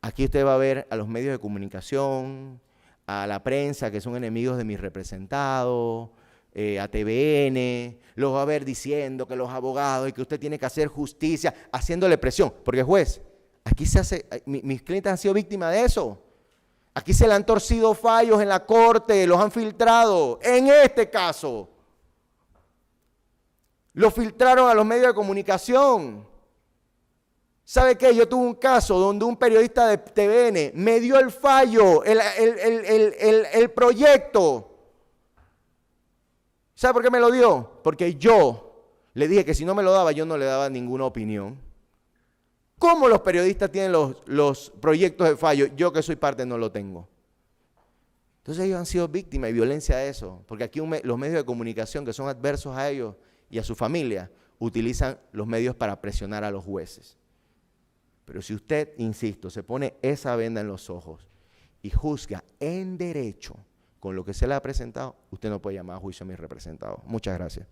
Speaker 2: Aquí usted va a ver a los medios de comunicación, a la prensa que son enemigos de mis representados, a TVN, los va a ver diciendo que los abogados y que usted tiene que hacer justicia, haciéndole presión. Porque juez, aquí se hace, mis clientes han sido víctimas de eso. Aquí se le han torcido fallos en la corte, los han filtrado. En este caso, lo filtraron a los medios de comunicación. ¿Sabe qué? Yo tuve un caso donde un periodista de TVN me dio el fallo, el proyecto. ¿Sabe por qué me lo dio? Porque yo le dije que si no me lo daba, yo no le daba ninguna opinión. ¿Cómo los periodistas tienen los proyectos de fallo? Yo que soy parte no lo tengo. Entonces ellos han sido víctimas de violencia de eso, porque aquí los medios de comunicación que son adversos a ellos y a su familia utilizan los medios para presionar a los jueces. Pero si usted, insisto, se pone esa venda en los ojos y juzga en derecho con lo que se le ha presentado, usted no puede llamar a juicio a mis representados. Muchas gracias.